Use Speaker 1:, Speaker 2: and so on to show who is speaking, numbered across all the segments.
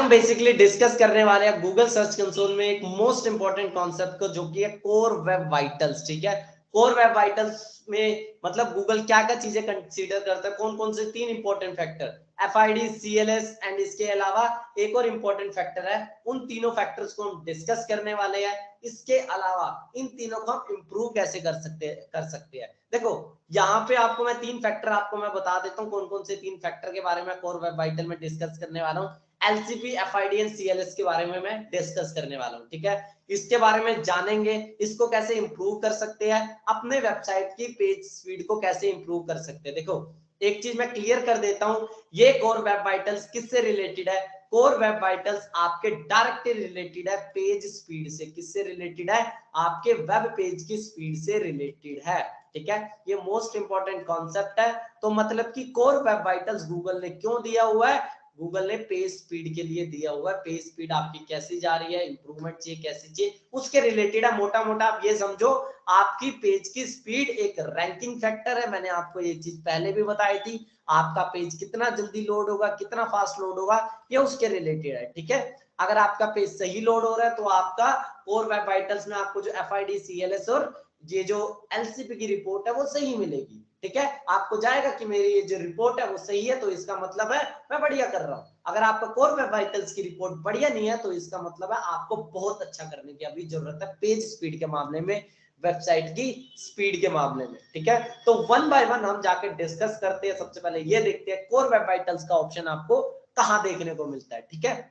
Speaker 1: हम basically discuss करने वाले हैं गूगल सर्च कंसोल में एक मोस्ट इंपॉर्टेंट कॉन्सेप्ट को, जो कि है कोर वेब वाइटल्स। ठीक है, कोर वेब वाइटल्स में मतलब गूगल क्या क्या चीजें कंसीडर करता है, कौन कौन से 3 important factor, FID, CLS and इसके अलावा एक और इंपॉर्टेंट फैक्टर है। उन तीनों फैक्टर्स को हम डिस्कस करने वाले हैं। इसके अलावा इन तीनों को हम इंप्रूव कैसे कर सकते हैं। देखो यहाँ पे आपको मैं 3 फैक्टर आपको मैं बता देता हूँ, कौन कौन से 3 फैक्टर के बारे में कोर वेब वाइटल में डिस्कस करने वाला हूँ। LCP, FID एंड CLS के बारे में मैं डिस्कस करने वाला हूँ। ठीक है, इसके बारे में जानेंगे, इसको कैसे इंप्रूव कर सकते हैं, अपने वेबसाइट की पेज स्पीड को कैसे इंप्रूव कर सकते हैं। देखो एक चीज मैं क्लियर कर देता हूं, ये कोर वेब वाइटल्स किससे रिलेटेड है। कोर वेब वाइटल्स आपके डायरेक्टली रिलेटेड है पेज स्पीड से। किससे रिलेटेड है, आपके वेब पेज की स्पीड से रिलेटेड है। ठीक है, ये मोस्ट इंपॉर्टेंट कॉन्सेप्ट है। तो मतलब कि कोर वेब वाइटल्स गूगल ने क्यों दिया हुआ है, गूगल ने पेज स्पीड के लिए दिया हुआ है। पेज स्पीड आपकी कैसी जा रही है, इंप्रूवमेंट चाहिए कैसी चाहिए, उसके रिलेटेड है। मोटा मोटा आप ये समझो, आपकी पेज की स्पीड एक रैंकिंग फैक्टर है। मैंने आपको ये चीज पहले भी बताई थी, आपका पेज कितना जल्दी लोड होगा, कितना फास्ट लोड होगा, ये उसके रिलेटेड है। ठीक है, अगर आपका पेज सही लोड हो रहा है तो आपका कोर वेब वाइटल्स में आपको जो FID, CLS और ये जो LCP की रिपोर्ट है वो सही मिलेगी। ठीक है, आपको जाएगा कि मेरी ये जो रिपोर्ट है वो सही है, तो इसका मतलब है मैं बढ़िया कर रहा हूं। अगर आपका कोर वेब वाइटल्स की रिपोर्ट बढ़िया नहीं है तो इसका मतलब है आपको बहुत अच्छा करने की अभी जरूरत है पेज स्पीड के मामले में, वेबसाइट की स्पीड के मामले में। ठीक है, तो वन बाय वन हम जाके डिस्कस करते हैं। सबसे पहले ये देखते हैं कोर वेब वाइटल्स का ऑप्शन आपको कहां देखने को मिलता है। ठीक है,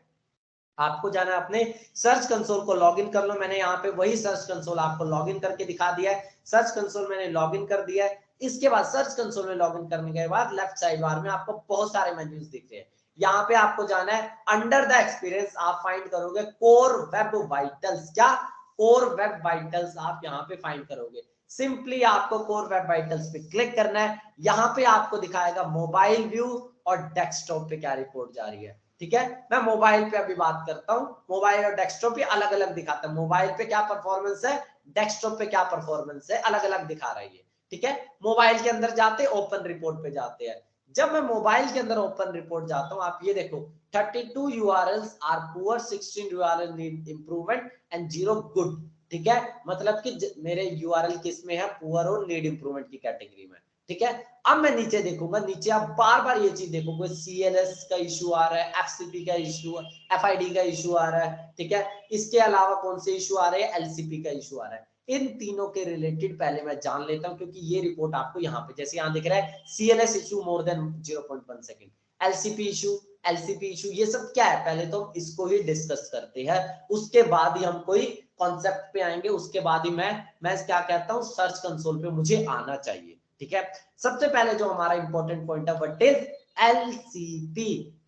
Speaker 1: आपको जाना है अपने सर्च कंसोल को लॉगिन कर लो। मैंने यहाँ पे वही सर्च कंसोल आपको लॉगिन करके दिखा दिया है। सर्च कंसोल मैंने लॉगिन कर दिया है। इसके बाद सर्च कंसोल में लॉगिन करने के बाद लेफ्ट साइड बार में आपको बहुत सारे मेन्यूज दिख रहे हैं। यहाँ पे आपको जाना है अंडर द एक्सपीरियंस, आप फाइंड करोगे कोर वेब वाइटल्स। क्या, कोर वेब वाइटल्स आप यहाँ पे फाइंड करोगे। सिंपली आपको कोर वेब वाइटल्स पे क्लिक करना है। यहाँ पे आपको दिखाएगा मोबाइल व्यू और डेस्कटॉप पे क्या रिपोर्ट जा रही है। ठीक है, मैं मोबाइल पे अभी बात करता हूं। मोबाइल और डेस्कटॉप पे अलग अलग दिखाता है, मोबाइल पे क्या परफॉर्मेंस है, डेस्कटॉप पे क्या परफॉर्मेंस है, अलग अलग दिखा रही है। ठीक है, मोबाइल के अंदर जाते ओपन रिपोर्ट पे जाते हैं। जब मैं मोबाइल के अंदर ओपन रिपोर्ट जाता हूं, आप ये देखो 32 URLs are poor, 16 URL need improvement and 0 good. ठीक है, मतलब कि मेरे URL किस में है, पुअर और नीड इंप्रूवमेंट की कैटेगरी में। ठीक है, अब मैं नीचे देखूंगा, नीचे आप बार बार ये चीज देखोगे, CLS का इशू आ रहा है, FCP का इशू, FID का इशू आ रहा है। ठीक है, इसके अलावा कौन से इशू आ रहे हैं, LCP का इशू आ रहा है। इन तीनों के रिलेटेड पहले मैं जान लेता हूं, क्योंकि ये रिपोर्ट आपको यहाँ पे जैसे यहाँ दिख रहा है CLS issue more than 0.1 second, LCP issue, ये सब क्या है, पहले तो इसको ही डिस्कस करते हैं, उसके बाद ही हम कोई कॉन्सेप्ट पे आएंगे। उसके बाद ही मैं क्या कहता हूँ, सर्च कंसोल पे मुझे आना चाहिए। ठीक है, सबसे पहले जो हमारा इंपॉर्टेंट पॉइंट है व्हाट इज LCP।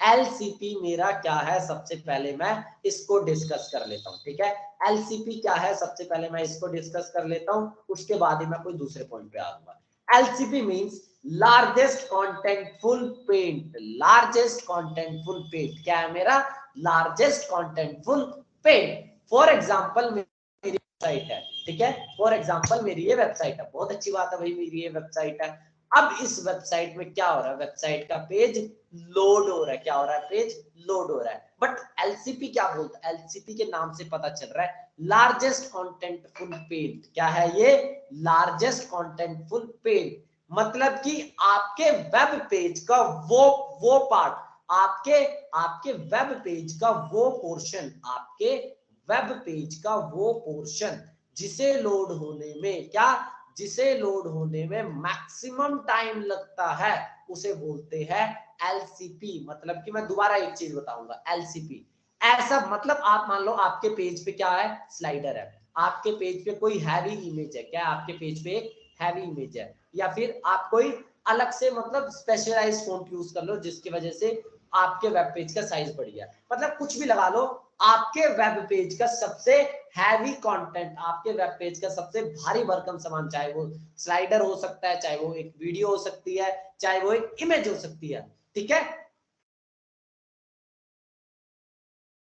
Speaker 1: LCP मेरा क्या है, सबसे पहले मैं इसको डिस्कस कर लेता हूं। ठीक है, LCP क्या है, सबसे पहले मैं इसको डिस्कस कर लेता हूं, उसके बाद ही मैं कोई दूसरे पॉइंट पे आऊंगा। LCP means largest contentful paint. Largest contentful paint क्या है मेरा, largest contentful paint. For example मेरी वेबसाइट है। ठीक है, फॉर एग्जाम्पल मेरी ये वेबसाइट है, बहुत अच्छी बात है भाई, मेरी ये वेबसाइट है। अब इस वेबसाइट में क्या हो रहा है, वेबसाइट का पेज लोड हो रहा है। क्या हो रहा है, पेज लोड हो रहा है। बट एलसीपी क्या बोलता है, एलसीपी के नाम से पता चल रहा है लार्जेस्ट कॉन्टेंटफुल पेज। क्या है ये, लार्जेस्ट कॉन्टेंटफुल पेज, मतलब कि आपके वेब पेज का वो पार्ट, आपके वेब पेज का वो पोर्शन, आपके वेब पेज का वो पोर्शन जिसे लोड होने में जिसे लोड होने में मैक्सिमम टाइम लगता है, उसे बोलते हैं LCP। मतलब कि मैं दोबारा एक चीज बताऊंगा, LCP ऐसा मतलब आप मान लो आपके पेज पे क्या है, स्लाइडर है, आपके पेज पे कोई हैवी इमेज है, क्या आपके पेज पे एक हैवी इमेज है, या फिर आप कोई अलग से मतलब स्पेशलाइज्ड फॉन्ट यूज कर लो जिसकी वजह से आपके वेब पेज का साइज बढ़ गया, मतलब कुछ भी लगा लो, आपके वेब पेज का सबसे हैवी कंटेंट, आपके वेब पेज का सबसे भारी भरकम सामान, चाहे वो स्लाइडर हो सकता है, चाहे वो एक वीडियो हो सकती है, चाहे वो एक इमेज हो सकती है। ठीक है,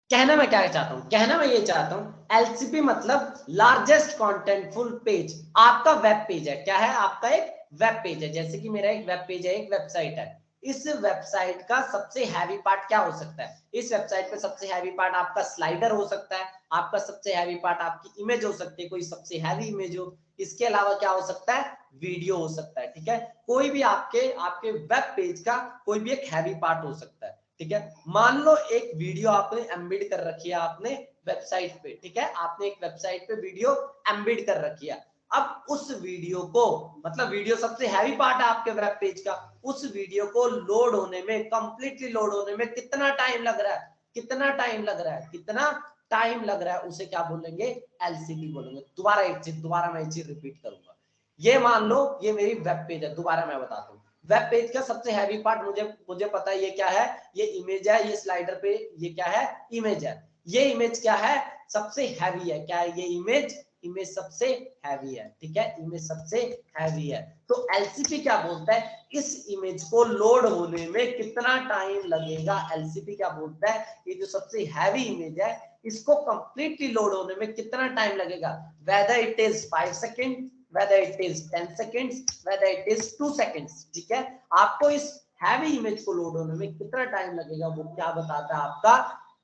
Speaker 1: कहना मैं क्या चाहता हूं, कहना मैं ये चाहता हूं LCP मतलब लार्जेस्ट कॉन्टेंटफुल पेज। आपका वेब पेज है, क्या है, आपका एक वेब पेज है, जैसे कि मेरा एक वेब पेज है, एक वेबसाइट है, इस वेबसाइट का सबसे हैवी पार्ट क्या हो सकता है? इस वेबसाइट पे सबसे हैवी पार्ट आपका स्लाइडर हो सकता है, आपका सबसे हैवी पार्ट आपकी इमेज हो सकती है, कोई सबसे हैवी इमेज हो। इसके अलावा क्या हो सकता है? वीडियो हो सकता है, ठीक है। कोई भी आपके वेब पेज का कोई भी एक हैवी पार्ट हो सकता है, ठीक है। मान लो एक वीडियो आपने एम्बेड कर रखी है आपने वेबसाइट पे, ठीक है, आपने एक वेबसाइट पे वीडियो एम्बेड कर रखी है। अब उस वीडियो को, मतलब वीडियो सबसे हैवी पार्ट है आपके वेब पेज का, उस वीडियो को लोड होने में, कंप्लीटली लोड होने में कितना टाइम लग रहा है, कितना टाइम लग रहा है, कितना टाइम लग रहा है, उसे क्या बोलेंगे? एलसीपी बोलेंगे। दोबारा मैं एक चीज रिपीट करूंगा। ये मान लो ये मेरी वेब पेज है, दोबारा मैं बताता हूँ। वेब पेज का सबसे हैवी पार्ट मुझे पता है ये क्या है, ये इमेज है, ये स्लाइडर पे ये क्या है? इमेज है। ये इमेज क्या है? सबसे हैवी है। क्या है ये इमेज? इमेज सबसे हैवी है, ठीक है, इमेज सबसे हैवी है। तो एलसीपी क्या बोलता है? इस इमेज को लोड होने में कितना टाइम लगेगा? एलसीपी क्या बोलता है? ये जो सबसे हैवी इमेज है, इसको कंप्लीटली लोड होने में कितना टाइम लगेगा? Whether it is 5 second, whether it is 10 seconds, whether it is 2 seconds, ठीक है। आपको इस हैवी इमेज को लोड होने में कितना टाइम लगेगा, वो क्या बताता है? आपका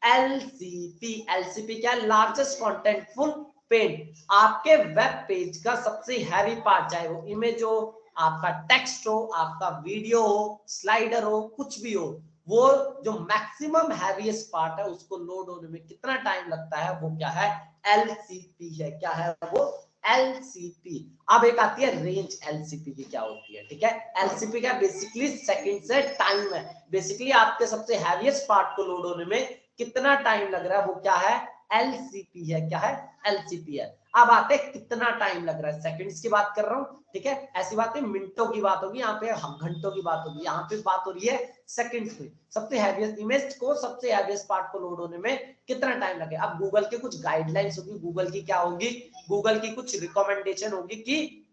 Speaker 1: एलसीपी। एलसीपी क्या है? Largest contentful page. आपके वेब पेज का सबसे हैवी पार्ट, चाहे वो इमेज हो, आपका टेक्स्ट हो, आपका वीडियो हो, स्लाइडर हो, कुछ भी हो, वो जो मैक्सिमम हैवीएस्ट पार्ट है उसको लोड होने में कितना टाइम लगता है, वो क्या है? एलसीपी है। क्या है वो? एलसीपी। अब एक आती है रेंज। एलसीपी की क्या होती है, ठीक है। एलसीपी का बेसिकली सेकंड से टाइम है। बेसिकली आपके सबसे हैवीएस्ट पार्ट को लोड होने में कितना टाइम लग रहा है, वो क्या है? एलसीपी है। क्या है? एलसीपी है। अब आते हैं कितना टाइम लग रहा है, सेकंड्स की बात कर रहा हूं, ठीक है। ऐसी बात है मिनटों की बात होगी, यहाँ पे हम घंटों की बात होगी, यहाँ पे बात हो रही है सेकंड्स में। सबसे हैवीएस्ट इमेज को, सबसे हैवीएस्ट पार्ट को लोड होने में कितना टाइम लगे? अब गूगल के कुछ गाइडलाइंस होगी, गूगल की क्या होगी? गूगल की कुछ रिकमेंडेशन होगी कि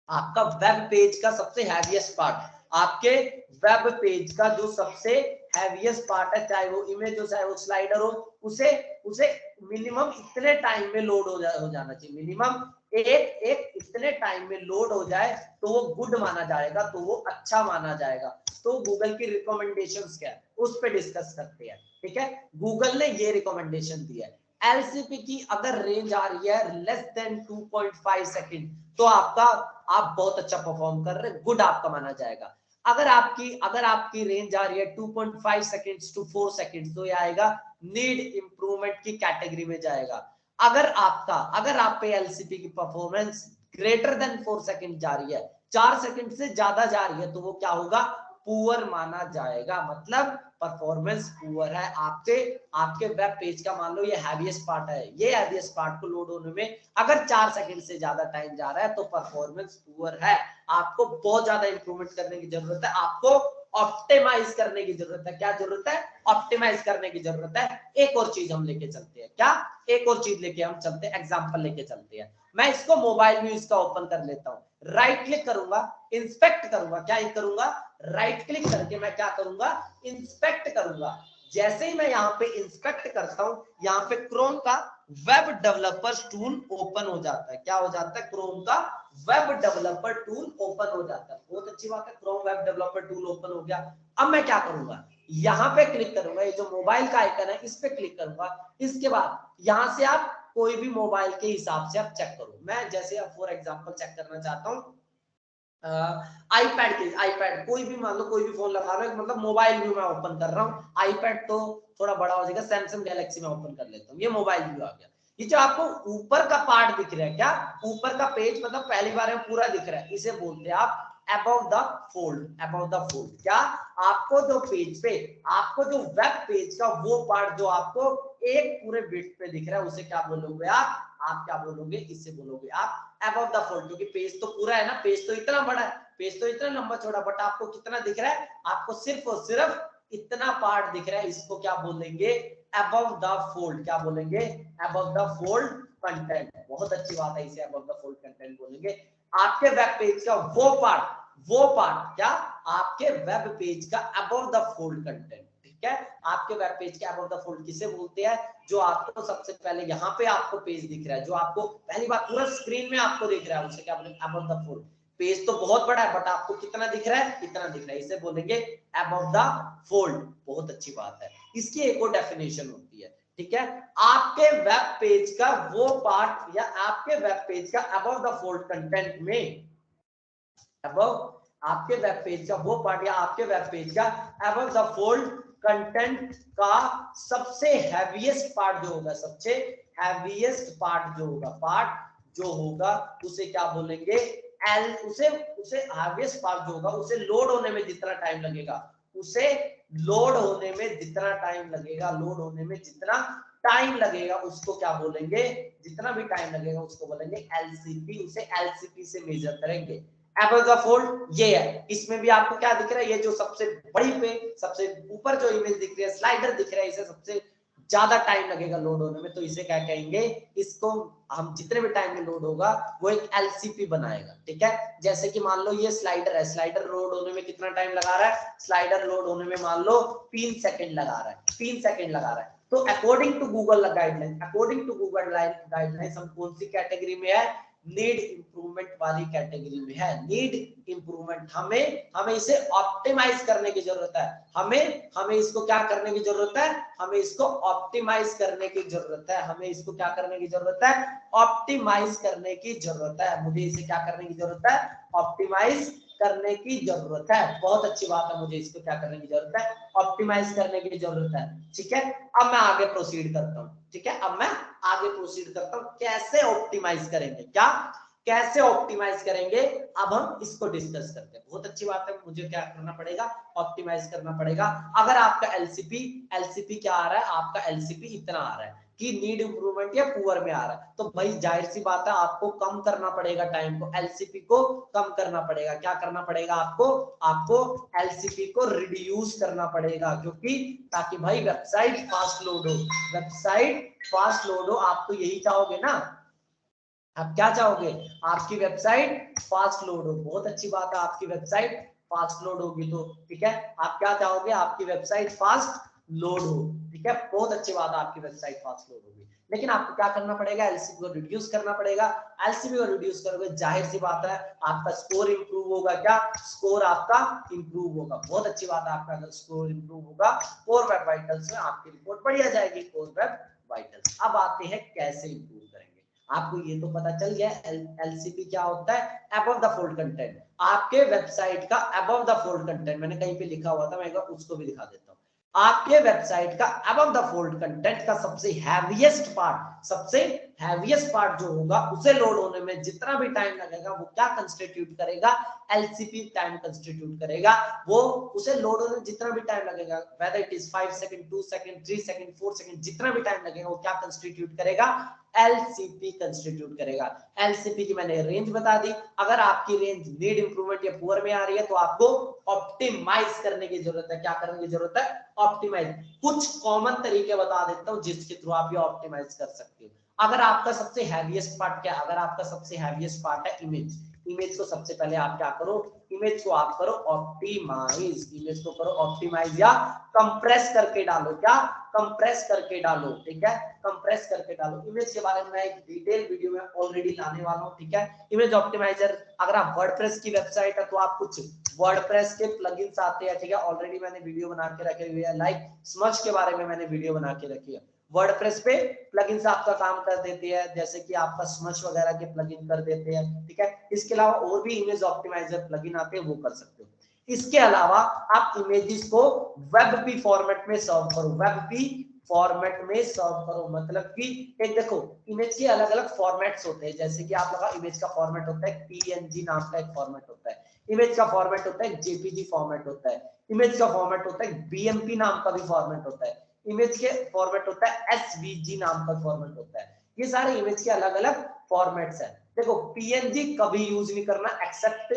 Speaker 1: आपका वेब पेज का सबसे हैवीएस्ट पार्ट, आपके वेब पेज का जो सबसे हैवीएस्ट पार्ट है, चाहे वो इमेज हो, चाहे वो स्लाइडर हो, उसे उसे मिनिमम इतने टाइम में लोड हो जाना चाहिए। मिनिमम एक इतने टाइम में लोड हो जाए तो वो गुड माना जाएगा, तो वो अच्छा माना जाएगा। तो गूगल की रिकमेंडेशंस क्या है, उस पर डिस्कस करते हैं, ठीक है। गूगल ने ये रिकमेंडेशन दिया है, एलसीपी की अगर रेंज आ रही है लेस देन 2.5 सेकंड, तो आप बहुत अच्छा परफॉर्म कर रहे, गुड आपका माना जाएगा। अगर आपकी रेंज आ रही है 2.5 सेकंड्स टू 4 सेकंड्स, तो ये आएगा नीड इंप्रूवमेंट की कैटेगरी में जाएगा। अगर आप पे एलसीपी की परफॉर्मेंस ग्रेटर देन 4 सेकंड जा रही है, 4 सेकंड से ज्यादा जा रही है, तो वो क्या होगा? पुअर माना जाएगा। मतलब परफॉर्मेंस पुअर है आपके वेब पेज का। मान लो ये हैवीएस्ट पार्ट है, ये हैवीएस्ट पार्ट को लोड होने में अगर 4 सेकंड से ज्यादा टाइम जा रहा है, तो परफॉर्मेंस पुअर है। आपको बहुत ज्यादा इंप्रूवमेंट करने की जरूरत है, आपको ऑप्टिमाइज करने की जरूरत है। क्या जरूरत है? ऑप्टिमाइज करने की जरूरत है। एक और चीज हम लेके चलते हैं। क्या? एक और चीज लेके हम चलते हैं, एग्जांपल लेके चलते हैं। मैं इसको मोबाइल व्यू इसका ओपन कर लेता हूं, राइट क्लिक करूंगा, इंस्पेक्ट करूंगा। क्या करूंगा? राइट क्लिक करके मैं क्या करूंगा? इंस्पेक्ट करूंगा। जैसे ही मैं यहाँ पे इंस्पेक्ट करता हूं, यहाँ पे क्रोम का वेब डेवलपर टूल ओपन हो जाता है। क्या हो जाता है? क्रोम का वेब डेवलपर टूल ओपन हो जाता है। बहुत अच्छी बात है, Chrome web developer tool open हो गया। अब मैं क्या करूंगा? यहाँ पे क्लिक करूंगा, ये जो मोबाइल का आइकन है इस पे क्लिक करूंगा। इसके बाद यहाँ से आप कोई भी मोबाइल के हिसाब से आप चेक करो। मैं जैसे फॉर एग्जांपल चेक करना चाहता हूँ आईपैड कोई भी, मान लो कोई भी फोन लगा लो, मतलब मोबाइल व्यू में ओपन कर रहा हूँ। आईपैड तो थोड़ा बड़ा हो जाएगा, सैमसंग गैलेक्सी में ओपन कर लेता हूँ। ये मोबाइल व्यू आ गया। ये जो आपको ऊपर का पार्ट दिख रहा है, क्या ऊपर का पेज, मतलब पहली बार में पूरा दिख रहा है, इसे बोलते हैं आप above the fold. Above the fold क्या? आपको जो पेज पे, आपको जो वेब पेज का वो पार्ट जो आपको एक पूरे विड्थ पे दिख रहा है, उसे क्या बोलोगे आप क्या बोलोगे? इसे बोलोगे आप अबव द फोल्ड। क्योंकि पेज तो पूरा है ना, पेज तो इतना बड़ा है, पेज तो इतना लंबा चौड़ा, बट आपको कितना दिख रहा है? आपको सिर्फ और सिर्फ इतना पार्ट दिख रहा है। इसको क्या बोलेंगे? Above the fold. क्या बोलेंगे? Above the fold content. बहुत अच्छी बात है, इसे अबव द फोल्ड कंटेंट बोलेंगे। आपके वेब पेज का वो पार्ट क्या? आपके वेब पेज का अबव द फोल्ड कंटेंट, ठीक है। आपके वेब पेज के अबव द फोल्ड किसे बोलते हैं? जो आपको सबसे पहले यहाँ पे आपको पेज दिख रहा है, जो आपको पहली बार पूरा स्क्रीन में आपको दिख रहा है, उसे क्या बोलेंगे? Above the fold. पेज तो बहुत बड़ा है बट आपको कितना दिख रहा है, इतना दिख रहा है, इसे बोलेंगे अबव द फोल्ड। बहुत अच्छी बात है। इसकी एक और डेफिनेशन होती है, ठीक है, आपके वेब पेज का वो पार्ट या आपके वेब पेज का अबव द फोल्ड कंटेंट में, अबव आपके वेब पेज का वो पार्ट या आपके वेब पेज का अबव द फोल्ड कंटेंट का सबसे हैवीएस्ट पार्ट जो होगा, सबसे हैवीएस्ट पार्ट जो होगा, पार्ट जो होगा उसे क्या बोलेंगे, उसे हैवीएस्ट पार्ट जो होगा उसे लोड होने में जितना टाइम लगेगा, उसे लोड होने में जितना टाइम लगेगा, लोड होने में जितना टाइम लगेगा उसको क्या बोलेंगे, जितना भी टाइम लगेगा उसको बोलेंगे एलसीपी, उसे एलसीपी से मेजर करेंगे। एबव द फोल्ड ये है, इसमें भी आपको क्या दिख रहा है, ये जो सबसे बड़ी पे सबसे ऊपर जो इमेज दिख रही है, स्लाइडर दिख रहा है, इसे सबसे ज्यादा टाइम लगेगा लोड होने में, तो इसे क्या कहेंगे, इसको हम जितने भी टाइम में लोड होगा वो एक एलसीपी बनाएगा, ठीक है। जैसे कि मान लो ये स्लाइडर है, स्लाइडर लोड होने में कितना टाइम लगा रहा है, स्लाइडर लोड होने में मान लो 3 सेकंड लगा रहा है, 3 सेकंड लगा रहा है। तो according to Google guideline, according to Google guidelines हम कौन सी कैटेगरी में है, नीड इंप्रूवमेंट वाली कैटेगरी में है। नीड इंप्रूवमेंट, हमें इसे ऑप्टिमाइज करने की जरूरत है, हमें इसको क्या करने की जरूरत है, हमें इसको ऑप्टिमाइज करने की जरूरत है, हमें इसको क्या करने की जरूरत है, ऑप्टिमाइज करने की जरूरत है, मुझे इसे क्या करने की जरूरत है, ऑप्टिमाइज करने की जरूरत है। बहुत अच्छी बात है, मुझे इसको क्या करने की जरूरत है, ऑप्टिमाइज करने की जरूरत है, ठीक है। अब मैं आगे प्रोसीड करता हूं, ठीक है, अब मैं आगे प्रोसीड करता हूं, कैसे ऑप्टिमाइज करेंगे, क्या कैसे ऑप्टिमाइज करेंगे, अब हम इसको डिस्कस करते हैं। बहुत अच्छी बात है, मुझे क्या करना पड़ेगा, ऑप्टिमाइज करना पड़ेगा। अगर आपका एलसीपी क्या आ रहा है, आपका एलसीपी इतना आ रहा है कि नीड इंप्रूवमेंट या पुअर में आ रहा है, तो भाई जाहिर सी बात है आपको कम करना पड़ेगा टाइम को, एलसीपी को कम करना पड़ेगा। क्या करना पड़ेगा आपको एलसीपी को रिड्यूस करना पड़ेगा, क्योंकि ताकि भाई वेबसाइट फास्ट लोड हो, वेबसाइट फास्ट लोड हो, आप तो यही चाहोगे ना, आप क्या चाहोगे, आपकी वेबसाइट फास्ट लोड हो। बहुत अच्छी बात है, आपकी वेबसाइट फास्ट लोड होगी तो ठीक है, आप क्या चाहोगे, आपकी वेबसाइट फास्ट लोड हो, ठीक है, बहुत अच्छी बात है, आपकी वेबसाइट फास्ट लोड होगी। लेकिन आपको क्या करना पड़ेगा, एलसीपी को रिड्यूस करना पड़ेगा। एलसीपी को रिड्यूस करोगे जाहिर सी बात है आपका स्कोर इंप्रूव होगा, क्या स्कोर आपका इंप्रूव होगा। बहुत अच्छी बात है, आपका अगर स्कोर इंप्रूव होगा कोर वेब वाइटल्स में आपकी रिपोर्ट बढ़िया जाएगी, कोर वेब वाइटल्स। अब आते हैं कैसे इंप्रूव करेंगे। आपको ये तो पता चल गया एलसीपी क्या होता है, अबव द फोल्ड कंटेंट। आपके वेबसाइट का अबव द फोल्ड कंटेंट मैंने कहीं पे लिखा हुआ था, मैं उसको भी दिखा देता हूं। आपके वेबसाइट का अबव द फोल्ड कंटेंट का सबसे हैवीएस्ट पार्ट जो होगा उसे लोड होने में जितना भी टाइम लगेगा वो क्या कंस्टिट्यूट करेगा, एलसीपी टाइम कंस्टिट्यूट करेगा। वो उसे लोड होने में जितना भी टाइम लगेगा, whether it is 5 second, 2 second, 3 second, 4 second, जितना भी टाइम लगेगा वो क्या कंस्टिट्यूट करेगा, एलसीपी कंस्टिट्यूट करेगा। एलसीपी की मैंने रेंज बता दी। अगर आपकी रेंज नीड इंप्रूवमेंट या पुअर में आ रही है तो आपको ऑप्टिमाइज करने की जरूरत है। क्या करने की जरूरत है, ऑप्टिमाइज। कुछ कॉमन तरीके बता देता हूं जिसके थ्रू आप ये ऑप्टिमाइज कर सकते हो। अगर आपका सबसे हैवीएस्ट पार्ट क्या, अगर आपका सबसे हैवीएस्ट पार्ट है इमेज को सबसे पहले आप क्या करो, इमेज को आप करो ऑप्टिमाइज, इमेज को करो ऑप्टिमाइज या कंप्रेस करके डालो, क्या कंप्रेस करके डालो, ठीक है, कंप्रेस करके डालो। इमेज के बारे में मैं एक डिटेल वीडियो में ऑलरेडी लाने वाला हूं, ठीक है। इमेज ऑप्टिमाइजर, अगर आप वर्डप्रेस की वेबसाइट है तो आप कुछ वर्डप्रेस के प्लगइन्स आते हैं, ठीक है, ऑलरेडी मैंने वीडियो बना के रखे हुए हैं, लाइक स्मच के बारे में मैंने वीडियो बना के रखी है। वर्डप्रेस पे प्लगइन्स आपका काम कर देते हैं, जैसे कि आपका स्मच वगैरह के प्लगइन कर देते हैं, ठीक है। इसके अलावा और भी इमेज ऑप्टिमाइजर प्लगइन आते हैं, वो कर सकते हो। इसके अलावा आप इमेजेस को वेब फॉर्मेट में सर्व करो, वेब फॉर्मेट में सर्व करो, मतलब कि एक देखो इमेज के अलग अलग फॉर्मेट्स होते हैं, जैसे कि आप लगा इमेज का फॉर्मेट होता है पीएनजी नाम का एक फॉर्मेट होता है, इमेज का फॉर्मेट होता है जेपीजी फॉर्मेट होता है, इमेज का फॉर्मेट होता है बीएमपी नाम का भी फॉर्मेट होता है, इमेज के फॉर्मेट होता है एसवीजी नाम का फॉर्मेट होता है। ये सारे इमेज के अलग अलग फॉर्मेट्स हैं। देखो पीएनजी कभी यूज नहीं करना एक्सेप्ट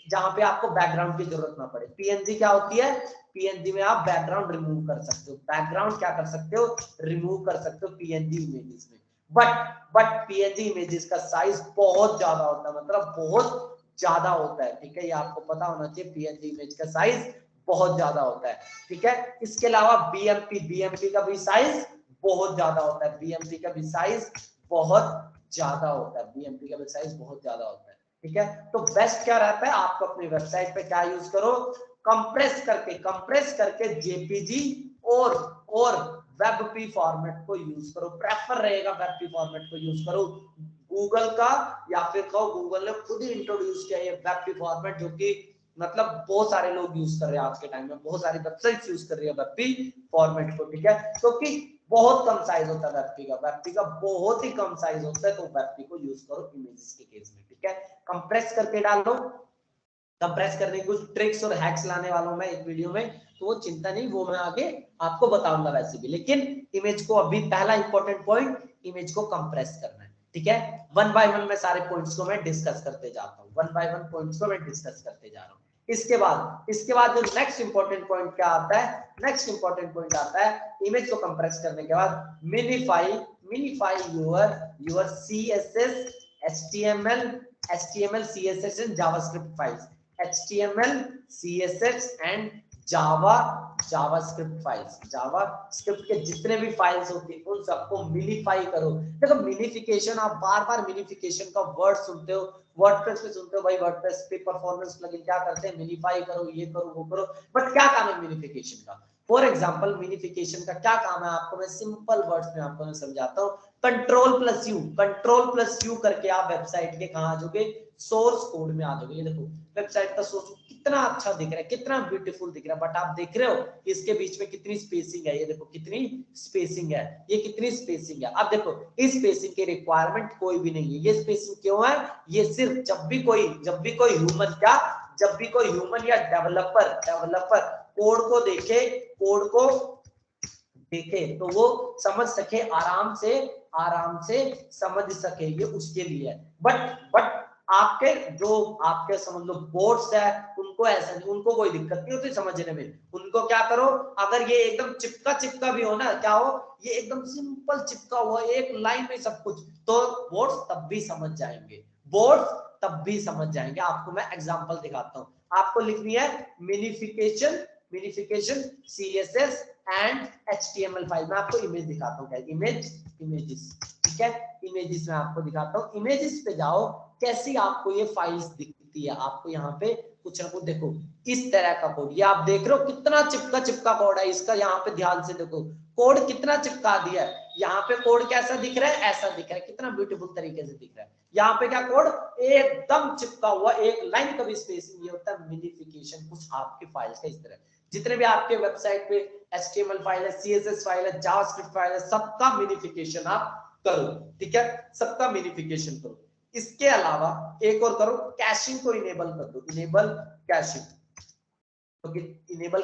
Speaker 1: जहां पे आपको बैकग्राउंड की जरूरत ना पड़े। पीएनजी क्या होती है, पीएनजी में आप बैकग्राउंड रिमूव कर सकते हो, बैकग्राउंड क्या कर सकते हो, रिमूव कर सकते हो पीएनजी इमेजेस में। बट पीएनजी इमेजेस का साइज बहुत ज्यादा होता है, मतलब बहुत ज्यादा होता है, ठीक है, ये आपको पता होना चाहिए, पीएनजी इमेज का साइज बहुत ज्यादा होता है, ठीक है। इसके अलावा बीएमपी का भी साइज बहुत ज्यादा होता है, बीएमपी का भी साइज बहुत ज्यादा होता है, बीएमपी का भी साइज बहुत ज्यादा होता है, ठीक है। तो बेस्ट क्या रहता है, आपको अपनी वेबसाइट पे क्या यूज करो, कंप्रेस करके जेपीजी और वेबपी फॉर्मेट को यूज करो। प्रेफर रहेगा वेबपी फॉर्मेट को यूज करो गूगल का, या फिर कहो गूगल ने खुद ही इंट्रोड्यूस किया ये वेबपी फॉर्मेट, जो कि मतलब बहुत सारे लोग यूज कर रहे हैं आज के टाइम में, बहुत सारी वेबसाइट्स यूज कर रही है वेबपी फॉर्मेट को, ठीक है। क्योंकि बहुत कम साइज होता है वेबपी का बहुत ही कम साइज होता है, तो वेबपी को यूज करो इमेजेस के केस में, ठीक है। कंप्रेस करके डालो, कंप्रेस करने की कुछ ट्रिक्स और हैक्स लाने वाला हूं मैं एक वीडियो में, तो वो चिंता नहीं, वो मैं आगे आपको बताऊंगा वैसे भी। लेकिन इमेज को अभी पहला इंपॉर्टेंट पॉइंट, इमेज को कंप्रेस करना है, ठीक है। वन बाय वन मैं सारे पॉइंट्स को मैं डिस्कस करते जाता हूं, वन बाय वन पॉइंट्स को मैं डिस्कस करते जा रहा हूं। इसके बाद जो नेक्स्ट इंपॉर्टेंट पॉइंट क्या आता है, नेक्स्ट इंपॉर्टेंट पॉइंट आता है इमेज को कंप्रेस करने के बाद मिनिफाई your CSS HTML CSS and JavaScript files, HTML CSS and JavaScript files, JavaScript के जितने भी फाइल्स होती है उन सबको मिनिफाई करो। देखो मिनिफिकेशन, आप बार बार मिनिफिकेशन का वर्ड सुनते हो, वर्डप्रेस पे सुनते हो, भाई वर्डप्रेस पे परफॉर्मेंस प्लगइन क्या करते हैं, मिनिफाई करो, ये करो वो करो, बट क्या काम है मिनिफिकेशन का। फॉर एग्जाम्पल मिनिफिकेशन का क्या काम है, आपको मैं सिंपल वर्ड्स में आपको मैं समझाता हूँ। कंट्रोल प्लस यू करके आप वेबसाइट के कहां आ जाओगे, सोर्स कोड में आ जाओगे। ये देखो वेबसाइट का सोर्स कितना अच्छा दिख रहा है, कितना ब्यूटीफुल दिख रहा है, बट आप देख रहे हो इसके बीच में कितनी स्पेसिंग है, ये देखो कितनी स्पेसिंग है, ये कितनी स्पेसिंग है। अब देखो इस स्पेसिंग की रिक्वायरमेंट कोई भी नहीं है, ये स्पेसिंग क्यों है, ये सिर्फ जब भी कोई ह्यूमन या डेवलपर कोड को देखे तो वो समझ सके, आराम से समझ सके, ये उसके लिए है। बट आपके समझ लो बोर्ड्स है, उनको ऐसा नहीं, उनको कोई दिक्कत नहीं होती समझने में। उनको क्या करो, अगर ये एकदम चिपका भी हो ना, क्या हो, ये एकदम सिंपल चिपका हुआ एक लाइन में सब कुछ, तो बोर्ड्स तब भी समझ जाएंगे। आपको मैं एग्जांपल दिखाता हूँ। आपको लिखनी है minification CSS and HTML file. मैं आपको इमेज दिखाता हूँ, क्या इमेजेस, ठीक है। इमेजेस में आपको दिखाता हूँ, इमेजेस पे जाओ, कैसी आपको ये फाइल्स दिखती है। आपको यहाँ पे कुछ ना कुछ देखो, इस तरह का कोड, ये आप देख रहे हो कितना चिपका कोड है इसका। यहाँ पे ध्यान से देखो कोड कितना चिपका दिया है, यहाँ पे कोड कैसा दिख रहा है, ऐसा दिख रहा है, कितना ब्यूटीफुल तरीके से दिख रहा है। यहाँ पे क्या कोड एकदम चिपका हुआ, एक लाइन का भी स्पेसिंग, ये होता है मिनिफिकेशन। कुछ आपके फाइल्स का इस तरह, जितने भी आपके वेबसाइट पे HTML फाइल है, CSS फाइल है, जावास्क्रिप्ट फाइल है, सबका मिनिफिकेशन आप करो, ठीक है, सबका मिनिफिकेशन करो। इसके अलावा एक और करो, कैशिंग को इनेबल कर दो, इनेबल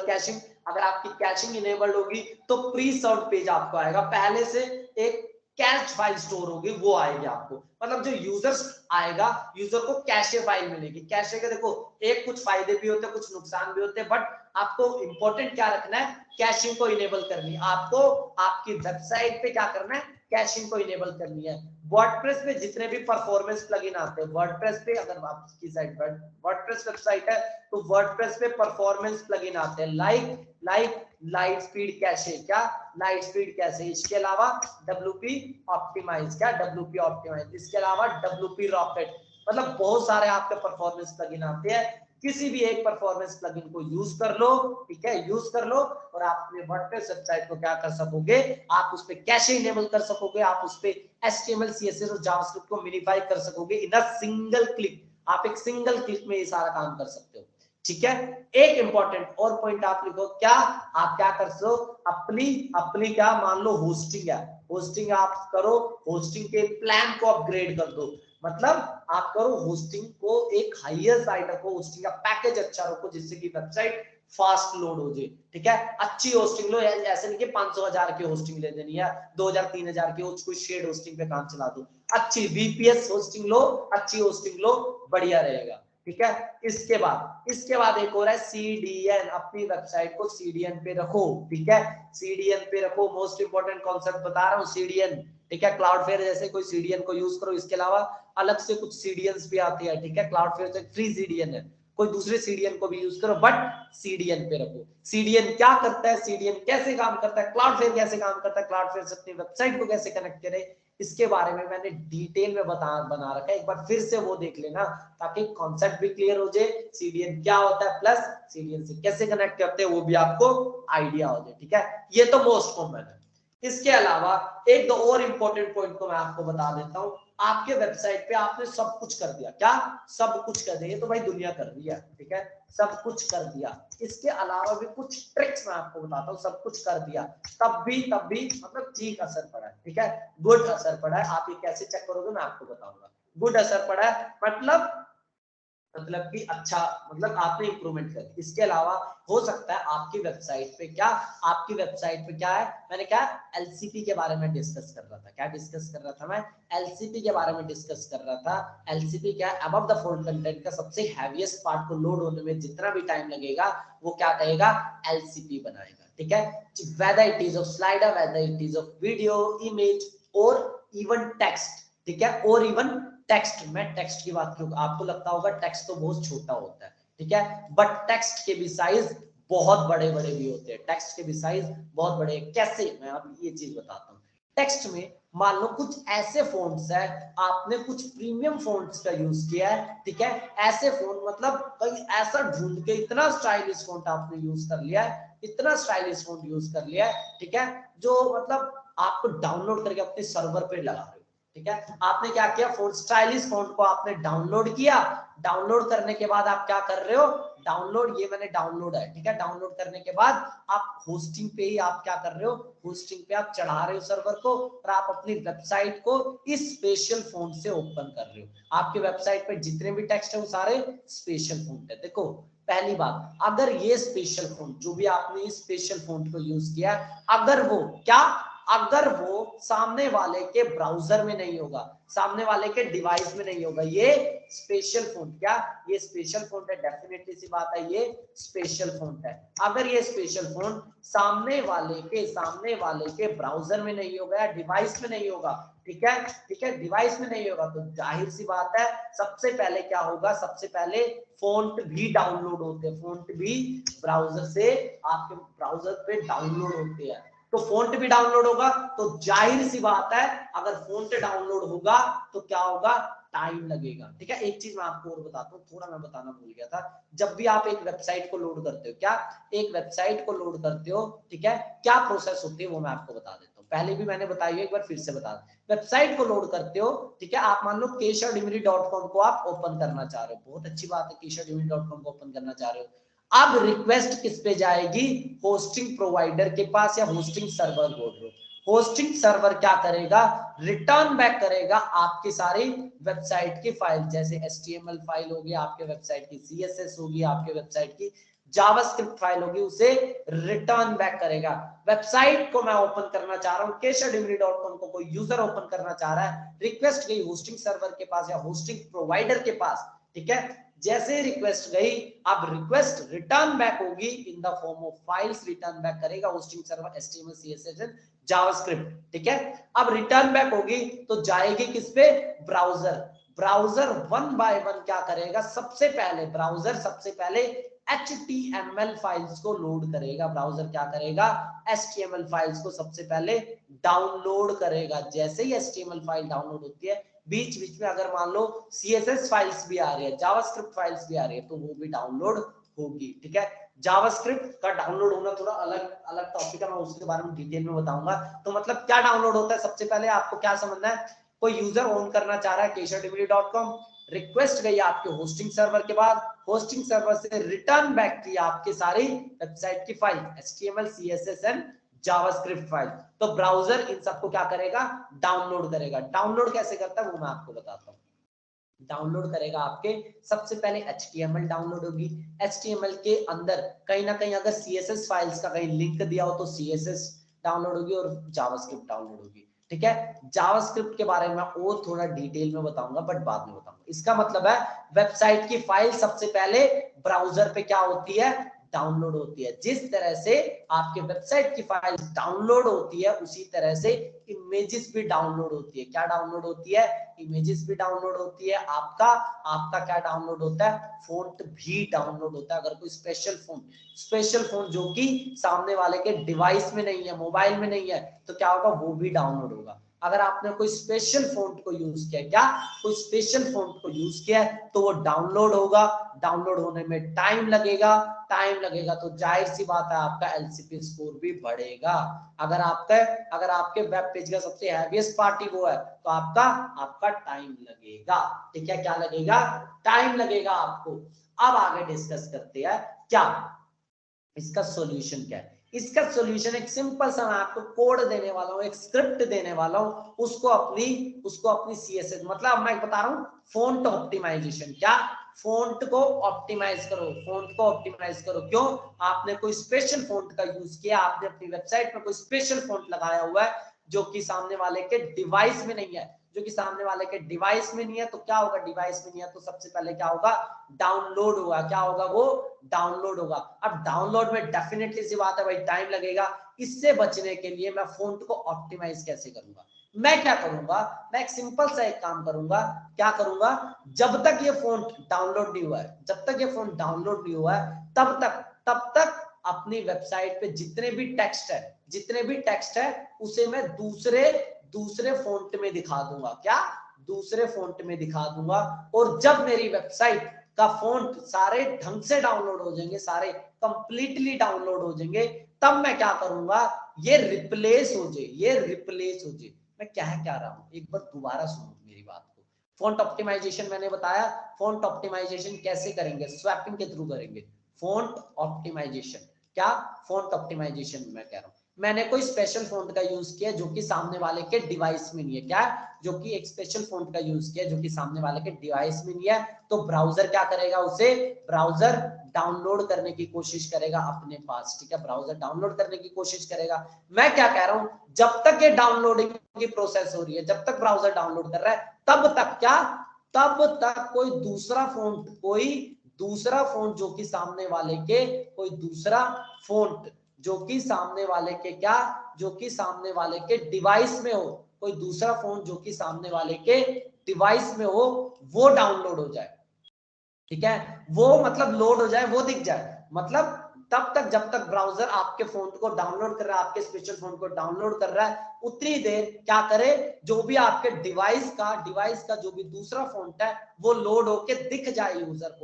Speaker 1: कैशिंग। अगर आपकी कैशिंग इनेबल्ड होगी तो प्री सर्व पेज आपको आएगा, पहले से एक कैश फाइल स्टोर होगी, वो आएगी आपको। मतलब जो यूजर को कैशे फाइल मिलेगी। कैशे के देखो एक कुछ फायदे भी होते हैं, कुछ नुकसान भी होते हैं, बट आपको इंपॉर्टेंट क्या रखना है, कैशिंग को इनेबल करनी है। आपको आपकी वेबसाइट पे क्या करना है, कैशिंग को इनेबल करनी है। वर्डप्रेस पे जितने भी परफॉर्मेंस प्लगइन आते हैं, वर्डप्रेस पे अगर आपकी साइट वर्डप्रेस वेबसाइट है तो वर्डप्रेस पे परफॉर्मेंस प्लगइन आते हैं, लाइक लाइट स्पीड कैशे, क्या लाइट स्पीड कैशे, इसके अलावा WP ऑप्टिमाइज, क्या WP ऑप्टिमाइज, इसके अलावा WP रॉकेट। मतलब बहुत सारे आपके परफॉर्मेंस प्लगइन आते हैं, किसी भी एक परफॉर्मेंस प्लगइन को यूज कर लो, ठीक है, यूज कर लो, और आप अपने वर्डप्रेस वेबसाइट को क्या कर सकोगे, आप उस पे कैशे इनेबल कर सकोगे, आप उस पे HTML CSS और जावास्क्रिप्ट को मिनिफाई कर सकोगे इन अ सिंगल क्लिक। आप एक सिंगल क्लिक में ये सारा काम कर सकते हो, ठीक है। एक इंपॉर्टेंट और पॉइंट आप लिखो, क्या आप क्या कर सको, अपनी क्या मान लो होस्टिंग है, होस्टिंग आप करो, होस्टिंग के प्लान को अपग्रेड कर दो। मतलब आप करो होस्टिंग को एक हायर साइड रखो, होस्टिंग का पैकेज अच्छा रखो, जिससे कि वेबसाइट फास्ट लोड हो जाए, ठीक है। अच्छी होस्टिंग लो, ऐसे नहीं कि 500,000 की होस्टिंग ले देनी है, 2,000-3,000 की कोई शेड होस्टिंग पे काम चला दो। अच्छी VPS होस्टिंग लो, अच्छी होस्टिंग लो, बढ़िया रहेगा, ठीक है। इसके बाद एक और है CDN। अपनी वेबसाइट को CDN पे रखो, ठीक है, CDN पे रखो। मोस्ट इंपोर्टेंट कॉन्सेप्ट बता रहा हूँ, CDN, ठीक है। क्लाउडफ्लेयर जैसे कोई CDN को यूज करो, इसके अलावा अलग से कुछ CDNs भी आती है, ठीक है। क्लाउडफ्लेयर से फ्री CDN है, कोई दूसरे सीडीएन को भी यूज करो, बट सीडीएन पे रखो। सीडीएन क्या करता है, सीडीएन कैसे काम करता है, क्लाउडफ्लेयर कैसे काम करता है, क्लाउडफ्लेयर से अपनी वेबसाइट को कैसे कनेक्ट करे, इसके बारे में मैंने डिटेल में बना रखा है। एक बार फिर से वो देख लेना ताकि कॉन्सेप्ट भी क्लियर हो जाए, सीडीएन क्या होता है प्लस सीडीएन से कैसे कनेक्ट करते हैं वो भी आपको आइडिया हो जाए। ठीक है, ये तो मोस्ट कॉमन है। इसके अलावा एक दो और इंपॉर्टेंट पॉइंट को मैं आपको बता देता हूं। आपके वेबसाइट पे आपने सब कुछ कर दिया, क्या सब कुछ कर दिया, तो भाई दुनिया कर रही है, ठीक है, सब कुछ कर दिया। इसके अलावा भी कुछ ट्रिक्स मैं आपको बताता हूँ, सब कुछ कर दिया तब भी मतलब ठीक असर पड़ा है, ठीक है, गुड असर पड़ा है। आप ये कैसे चेक करोगे मैं आपको बताऊंगा। गुड असर पड़ा है मतलब कि अच्छा, मतलब आपने इंप्रूवमेंट कर। इसके अलावा हो सकता है आपकी वेबसाइट पे क्या है, मैंने क्या एलसीपी के बारे में डिस्कस कर रहा था। क्या डिस्कस कर रहा था मैं? एलसीपी के बारे में डिस्कस कर रहा था। एलसीपी क्या है? अबव द फोल्ड कंटेंट का सबसे हैवीएस्ट पार्ट को लोड होने में जितना भी टाइम लगेगा वो क्या कहेगा? एलसीपी बनाएगा। ठीक है, whether it is of slider, whether it is of video, image or even text, ठीक है, और इवन टेक्स्ट। मैं टेक्स्ट की बात करूं, आपको लगता होगा टेक्स्ट तो बहुत छोटा होता है, ठीक है, बट टेक्स्ट के भी साइज बहुत बड़े बड़े भी होते हैं, टेक्स्ट के भी साइज बहुत बड़े। कैसे? मैं आप ये चीज बताता हूँ। टेक्स्ट में मान लो कुछ ऐसे फोन्ट्स है, आपने कुछ प्रीमियम फोन्ट्स का यूज किया है, ठीक है, ऐसे फोन मतलब कहीं ऐसा ढूंढ के इतना स्टाइलिश फोन्ट आपने यूज कर लिया है, इतना स्टाइलिश फोन्ट यूज कर लिया है, ठीक है, जो मतलब आपको डाउनलोड करके अपने सर्वर पे लगा रहे हो। ठीक है, आपने क्या किया, फोन स्टाइलिश फोन को आपने डाउनलोड किया। डाउनलोड करने के बाद आप क्या कर रहे हो? डाउनलोड, ये मैंने डाउनलोड है, ठीक है, डाउनलोड करने के बाद आप होस्टिंग पे ही आप क्या कर रहे हो? होस्टिंग पे आप चढ़ा रहे हो सर्वर को, और आप अपनी वेबसाइट को इस स्पेशल फोन से ओपन कर रहे हो। आपकी वेबसाइट पे जितने भी टेक्स्ट है वो सारे स्पेशल फोन है। देखो, पहली बात, अगर ये स्पेशल फोन जो भी आपने इस स्पेशल फोन को यूज किया, अगर वो सामने वाले के ब्राउजर में नहीं होगा, सामने वाले के डिवाइस में नहीं होगा, ये स्पेशल फॉन्ट, क्या ये स्पेशल फॉन्ट है? डेफिनेटली सी बात है, ये स्पेशल फॉन्ट है। अगर ये स्पेशल फॉन्ट सामने वाले के ब्राउजर में नहीं होगा या डिवाइस में नहीं होगा, ठीक है, डिवाइस में नहीं होगा, तो जाहिर सी बात है सबसे पहले क्या होगा? सबसे पहले फॉन्ट भी डाउनलोड होते हैं, फॉन्ट भी ब्राउजर से आपके ब्राउजर पे डाउनलोड होते हैं। तो फॉन्ट भी डाउनलोड होगा, तो जाहिर सी बात है अगर फॉन्ट डाउनलोड होगा तो क्या होगा? टाइम लगेगा। ठीक है, एक चीज मैं आपको और बताता हूँ, थोड़ा मैं बताना भूल गया था। जब भी आप एक वेबसाइट को लोड करते हो, एक वेबसाइट को लोड करते हो, ठीक है, क्या प्रोसेस होती है वो मैं आपको बता देता हूँ। पहले भी मैंने बताई है, एक बार फिर से बता दूं। वेबसाइट को लोड करते हो, ठीक है, आप मान लो keshavdimri.com को आप ओपन करना चाह रहे हो, बहुत अच्छी बात है, keshavdimri.com को ओपन करना चाह रहे हो। अब रिक्वेस्ट किस पे जाएगी? होस्टिंग प्रोवाइडर के पास या होस्टिंग सर्वर बोल रहे हो। होस्टिंग सर्वर क्या करेगा? रिटर्न बैक करेगा आपकी सारी वेबसाइट की फाइल, जैसे HTML फाइल होगी आपके वेबसाइट की, CSS होगी आपके वेबसाइट की, जावास्क्रिप्ट फाइल होगी, उसे रिटर्न बैक करेगा। वेबसाइट को मैं ओपन करना चाह रहा हूँ, keshavdimri.com को कोई यूजर ओपन करना चाह रहा है, रिक्वेस्ट गई होस्टिंग सर्वर के पास या होस्टिंग प्रोवाइडर के पास, ठीक है, जैसे रिक्वेस्ट गई, अब रिक्वेस्ट रिटर्न बैक होगी in the form of files, return back करेगा hosting server HTML CSS JavaScript, ठीक है। अब रिटर्न बैक होगी तो जाएगी किस पे? ब्राउजर वन बाय वन क्या करेगा? सबसे पहले HTML फाइल्स को लोड करेगा। ब्राउजर क्या करेगा? HTML फाइल्स को सबसे पहले डाउनलोड करेगा। जैसे ही HTML फाइल डाउनलोड होती है, बीच बीच में अगर मान लो CSS फाइल्स भी आ रही है, जावास्क्रिप्ट फाइल्स भी आ रही है, तो वो भी डाउनलोड होगी। ठीक है, जावास्क्रिप्ट का डाउनलोड होना थोड़ा अलग टॉपिक है, मैं उसके बारे में डिटेल में बताऊंगा। तो मतलब क्या डाउनलोड होता है? सबसे पहले आपको क्या समझना है, कोई यूजर ओन करना चाह रहा है keshavdimri.com, रिक्वेस्ट गई आपके होस्टिंग सर्वर के बाद, होस्टिंग सर्वर से रिटर्न बैक की आपकी सारी वेबसाइट की file HTML CSS and JavaScript file, तो ब्राउजर इन सबको क्या करेगा? डाउनलोड करेगा। डाउनलोड कैसे करता है वो मैं आपको बताता हूँ। डाउनलोड करेगा आपके, सबसे पहले HTML डाउनलोड होगी, HTML के अंदर कहीं ना कहीं अगर CSS फाइल्स का कहीं लिंक दिया हो तो CSS डाउनलोड होगी और जावास्क्रिप्ट डाउनलोड होगी। ठीक है, जावास्क्रिप्ट के बारे में और थोड़ा डिटेल में बताऊंगा, बट बाद में बताऊंगा। इसका मतलब है वेबसाइट की फाइल सबसे पहले ब्राउजर पे क्या होती है? डाउनलोड होती है। जिस तरह से आपके वेबसाइट की फाइल डाउनलोड होती है उसी तरह से इमेजेस भी डाउनलोड होती है। क्या डाउनलोड होती है? इमेजेस भी डाउनलोड होती है। आपका क्या डाउनलोड होता है? फ़ॉन्ट भी डाउनलोड होता है। अगर कोई स्पेशल फ़ॉन्ट जो कि सामने वाले के डिवाइस में नहीं है, मोबाइल में नहीं है, तो क्या होगा? वो भी डाउनलोड होगा। अगर आपने कोई स्पेशल फ़ॉन्ट को यूज किया, क्या कोई स्पेशल फ़ॉन्ट को यूज किया है, तो वो डाउनलोड होगा। डाउनलोड होने में टाइम लगेगा तो जाहिर सी बात है आपका एलसीपी स्कोर भी बढ़ेगा। अगर आपके वेब पेज का सबसे हैवीएस्ट पार्ट ही वो है, तो आपका टाइम लगेगा। ठीक है, क्या लगेगा? टाइम लगेगा आपको। अब आगे डिस्कस करते हैं क्या इसका सॉल्यूशन क्या है। इसका सॉल्यूशन एक सिंपल सा, मैं आपको कोड देने वाला हूं, एक स्क्रिप्ट देने वाला हूं, उसको अपनी सीएसएस, मतलब मैं बता रहा हूं फ़ॉन्ट ऑप्टिमाइजेशन। क्या? फ़ॉन्ट को ऑप्टिमाइज करो। क्यों? आपने कोई स्पेशल फ़ॉन्ट का यूज किया, आपने अपनी वेबसाइट पर कोई स्पेशल फ़ॉन्ट लगाया हुआ है जो कि सामने वाले के डिवाइस में नहीं है, तो क्या होगा? डिवाइस में नहीं है तो सबसे पहले क्या होगा? डाउनलोड होगा। क्या होगा? वो डाउनलोड होगा। अब डाउनलोड में डेफिनेटली सी बात है भाई, टाइम लगेगा। इससे बचने के लिए मैं फ़ॉन्ट को ऑप्टिमाइज कैसे करूंगा? मैं क्या करूंगा? मैं एक सिंपल सा एक काम करूंगा। क्या करूंगा? जब तक ये फ़ॉन्ट डाउनलोड नहीं हुआ है, तब तक अपनी वेबसाइट पे जितने भी टेक्स्ट है उसे मैं दूसरे फ़ॉन्ट में दिखा दूंगा। क्या? दूसरे फ़ॉन्ट में दिखा दूंगा। और जब मेरी वेबसाइट का फ़ॉन्ट सारे ढंग से डाउनलोड हो जाएंगे, सारे कंप्लीटली डाउनलोड हो जाएंगे, तब मैं क्या करूंगा? ये रिप्लेस हो जाए। मैं क्या रहा हूं, एक बार दोबारा सुनो मेरी बात को। फ़ॉन्ट ऑप्टिमाइजेशन मैंने बताया। फ़ॉन्ट ऑप्टिमाइजेशन कैसे करेंगे? स्वैपिंग के थ्रू करेंगे। फ़ॉन्ट ऑप्टिमाइजेशन क्या? फ़ॉन्ट ऑप्टिमाइजेशन मैं कह रहा हूं, मैंने कोई स्पेशल फ़ॉन्ट का यूज किया जो कि सामने वाले के डिवाइस में नहीं है। क्या? जो कि एक स्पेशल फ़ॉन्ट का यूज किया जो कि सामने वाले के डिवाइस में नहीं है, तो ब्राउजर क्या करेगा? उसे ब्राउजर डाउनलोड करने की कोशिश करेगा अपने पास। ठीक है, ब्राउजर डाउनलोड करने की कोशिश करेगा। मैं क्या कह रहा हूं? जब तक ये डाउनलोडिंग की प्रोसेस हो रही है, जब तक ब्राउजर डाउनलोड कर रहा है, तब तक कोई दूसरा फ़ॉन्ट जो कि सामने वाले के डिवाइस में हो, कोई दूसरा फ़ॉन्ट जो कि सामने वाले के डिवाइस में हो, वो डाउनलोड हो जाए। ठीक है, वो मतलब लोड हो जाए, वो दिख जाए। मतलब तब तक जब तक ब्राउजर आपके फ़ॉन्ट को डाउनलोड कर रहा है, आपके स्पेशल फ़ॉन्ट को डाउनलोड कर रहा है, उतनी देर क्या करे? जो भी आपके डिवाइस का जो भी दूसरा फ़ॉन्ट है वो लोड होके दिख जाए यूजर को।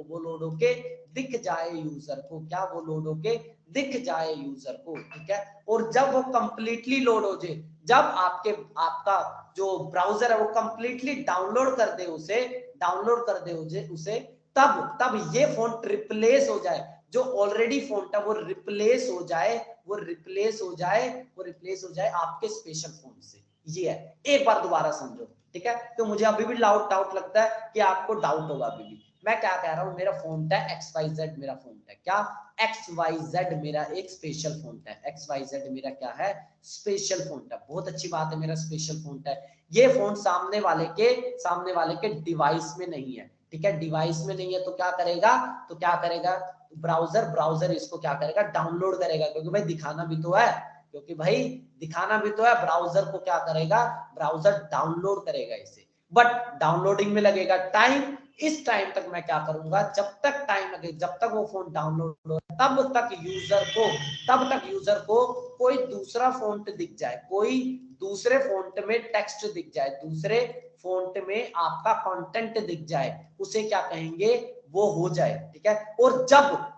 Speaker 1: क्या? वो लोड होके दिख जाए यूजर को। ठीक है, और जब वो कंप्लीटली लोड हो जाए, जब आपका जो ब्राउजर है वो कंप्लीटली डाउनलोड कर दे उसे, तब ये फ़ॉन्ट रिप्लेस हो जाए। जो ऑलरेडी फ़ॉन्ट है वो रिप्लेस हो जाए आपके स्पेशल फ़ॉन्ट से। ये है, एक बार दोबारा समझो। ठीक है, तो मुझे अभी भी डाउट लगता है कि आपको डाउट होगा अभी भी। मैं क्या कह रहा हूं? मेरा फ़ॉन्ट है XYZ, मेरा फ़ॉन्ट है क्या? XYZ मेरा एक स्पेशल फ़ॉन्ट है। XYZ मेरा क्या है? स्पेशल फ़ॉन्ट है। बहुत अच्छी बात है, मेरा स्पेशल फ़ॉन्ट है। ये फ़ॉन्ट सामने वाले के डिवाइस में नहीं है। ठीक है, डिवाइस में नहीं है तो क्या करेगा? ब्राउजर इसको क्या करेगा? डाउनलोड करेगा, क्योंकि भाई दिखाना भी तो है। ब्राउजर को क्या करेगा? ब्राउजर डाउनलोड करेगा इसे, बट डाउनलोडिंग में लगेगा टाइम। इस टाइम तक मैं क्या करूंगा? जब तक वो फोन डाउनलोड हो, तब तक यूजर को कोई दूसरा फ़ॉन्ट दिख जाए, कोई दूसरे फ़ॉन्ट में टेक्स्ट दिख जाए, दूसरे फ़ॉन्ट में आपका कंटेंट दिख जाए, उसे क्या कहेंगे? वो हो जाए। ठीक है, और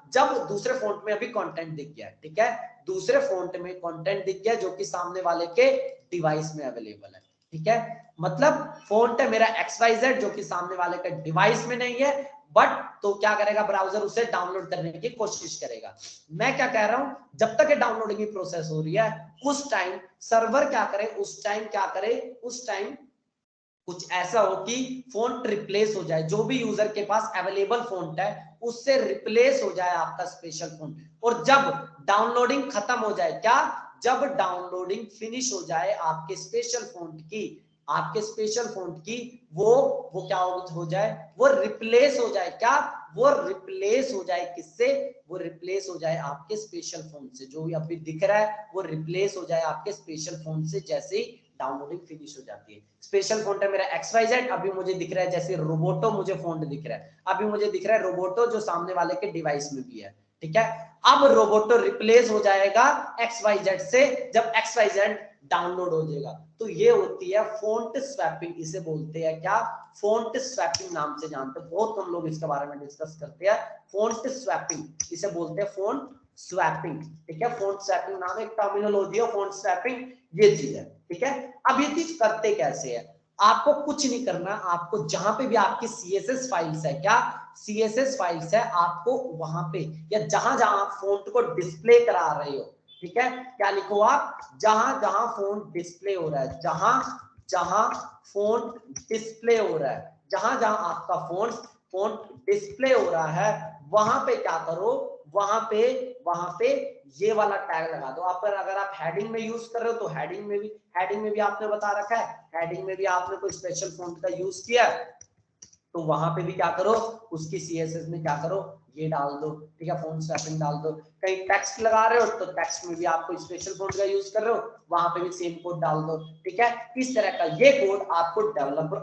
Speaker 1: जब दूसरे फ़ॉन्ट में अभी कंटेंट दिख गया, ठीक है, दूसरे फ़ॉन्ट में कंटेंट दिख गया जो कि सामने वाले के डिवाइस में अवेलेबल है। ठीक है, मतलब फ़ॉन्ट है मेरा XYZ जो कि सामने वाले के डिवाइस में नहीं है, बट तो क्या करेगा? ब्राउजर उसे डाउनलोड करने की कोशिश करेगा। मैं क्या कह रहा हूं? जब तक ये डाउनलोडिंग की प्रोसेस हो रही है, उस टाइम सर्वर क्या करे? उस टाइम कुछ ऐसा हो कि फ़ॉन्ट रिप्लेस हो जाए, जो भी यूजर के पास अवेलेबल फ़ॉन्ट है उससे रिप्लेस हो जाए आपका स्पेशल फ़ॉन्ट। और जब डाउनलोडिंग खत्म हो जाए, क्या? जब डाउनलोडिंग फिनिश हो जाए आपके स्पेशल फ़ॉन्ट की, वो क्या हो जाए? वो रिप्लेस हो जाए। क्या? वो रिप्लेस हो जाए किससे, वो रिप्लेस हो जाए आपके स्पेशल फोन से। जो अभी दिख रहा है वो रिप्लेस हो जाए आपके स्पेशल फोन से जैसे ही डाउनलोडिंग फिनिश हो जाती है। स्पेशल फोन है मेरा XYZ, अभी मुझे दिख रहा है जैसे रोबोटो, मुझे फोन दिख रहा है, अभी मुझे दिख रहा है रोबोटो जो सामने वाले के डिवाइस में भी है, ठीक है। अब रोबोटो रिप्लेस हो जाएगा XYZ से जब XYZ डाउनलोड हो जाएगा। तो ये होती है फॉन्ट स्वैपिंग, इसे बोलते हैं क्या, फॉन्ट स्वैपिंग नाम से जानते हैं, बहुत कम लोग इसके बारे में डिस्कस करते हैं। फॉन्ट स्वैपिंग, इसे बोलते हैं फॉन्ट स्वैपिंग, ठीक है। फॉन्ट स्वैपिंग नाम एक टर्मिनोलॉजी है, फॉन्ट स्वैपिंग ये चीज है, ठीक है। अब ये चीज करते कैसे है, आपको कुछ नहीं करना, आपको जहां पे भी आपकी CSS फाइल्स है, क्या CSS फाइल्स है, आपको वहां पे या जहां जहां आप फॉन्ट को डिस्प्ले करा रहे हो, ठीक है, क्या लिखो आप, जहां जहां फॉन्ट डिस्प्ले हो रहा है, जहां जहां फॉन्ट डिस्प्ले हो रहा है, जहां जहां आपका फॉन्ट डिस्प्ले हो रहा है, वहां पे क्या करो, वहां पे ये वाला टैग लगा दो। आप अगर आप हेडिंग में यूज कर रहे हो तो हेडिंग में भी आपने बता रखा है, हेडिंग में भी आपने कोई स्पेशल फॉन्ट का यूज किया तो वहां पे भी क्या करो, उसकी CSS में क्या करो, ये डाल दो, ठीक है, फॉन्ट स्वैपिंग डाल दो। कहीं टेक्स्ट लगा रहे हो तो टेक्स्ट में भी आप कोई स्पेशल फॉन्ट का यूज कर रहे हो, वहां पे भी सेम कोड डाल दो, ठीक है। इस तरह का ये कोड आपको डेवलपर,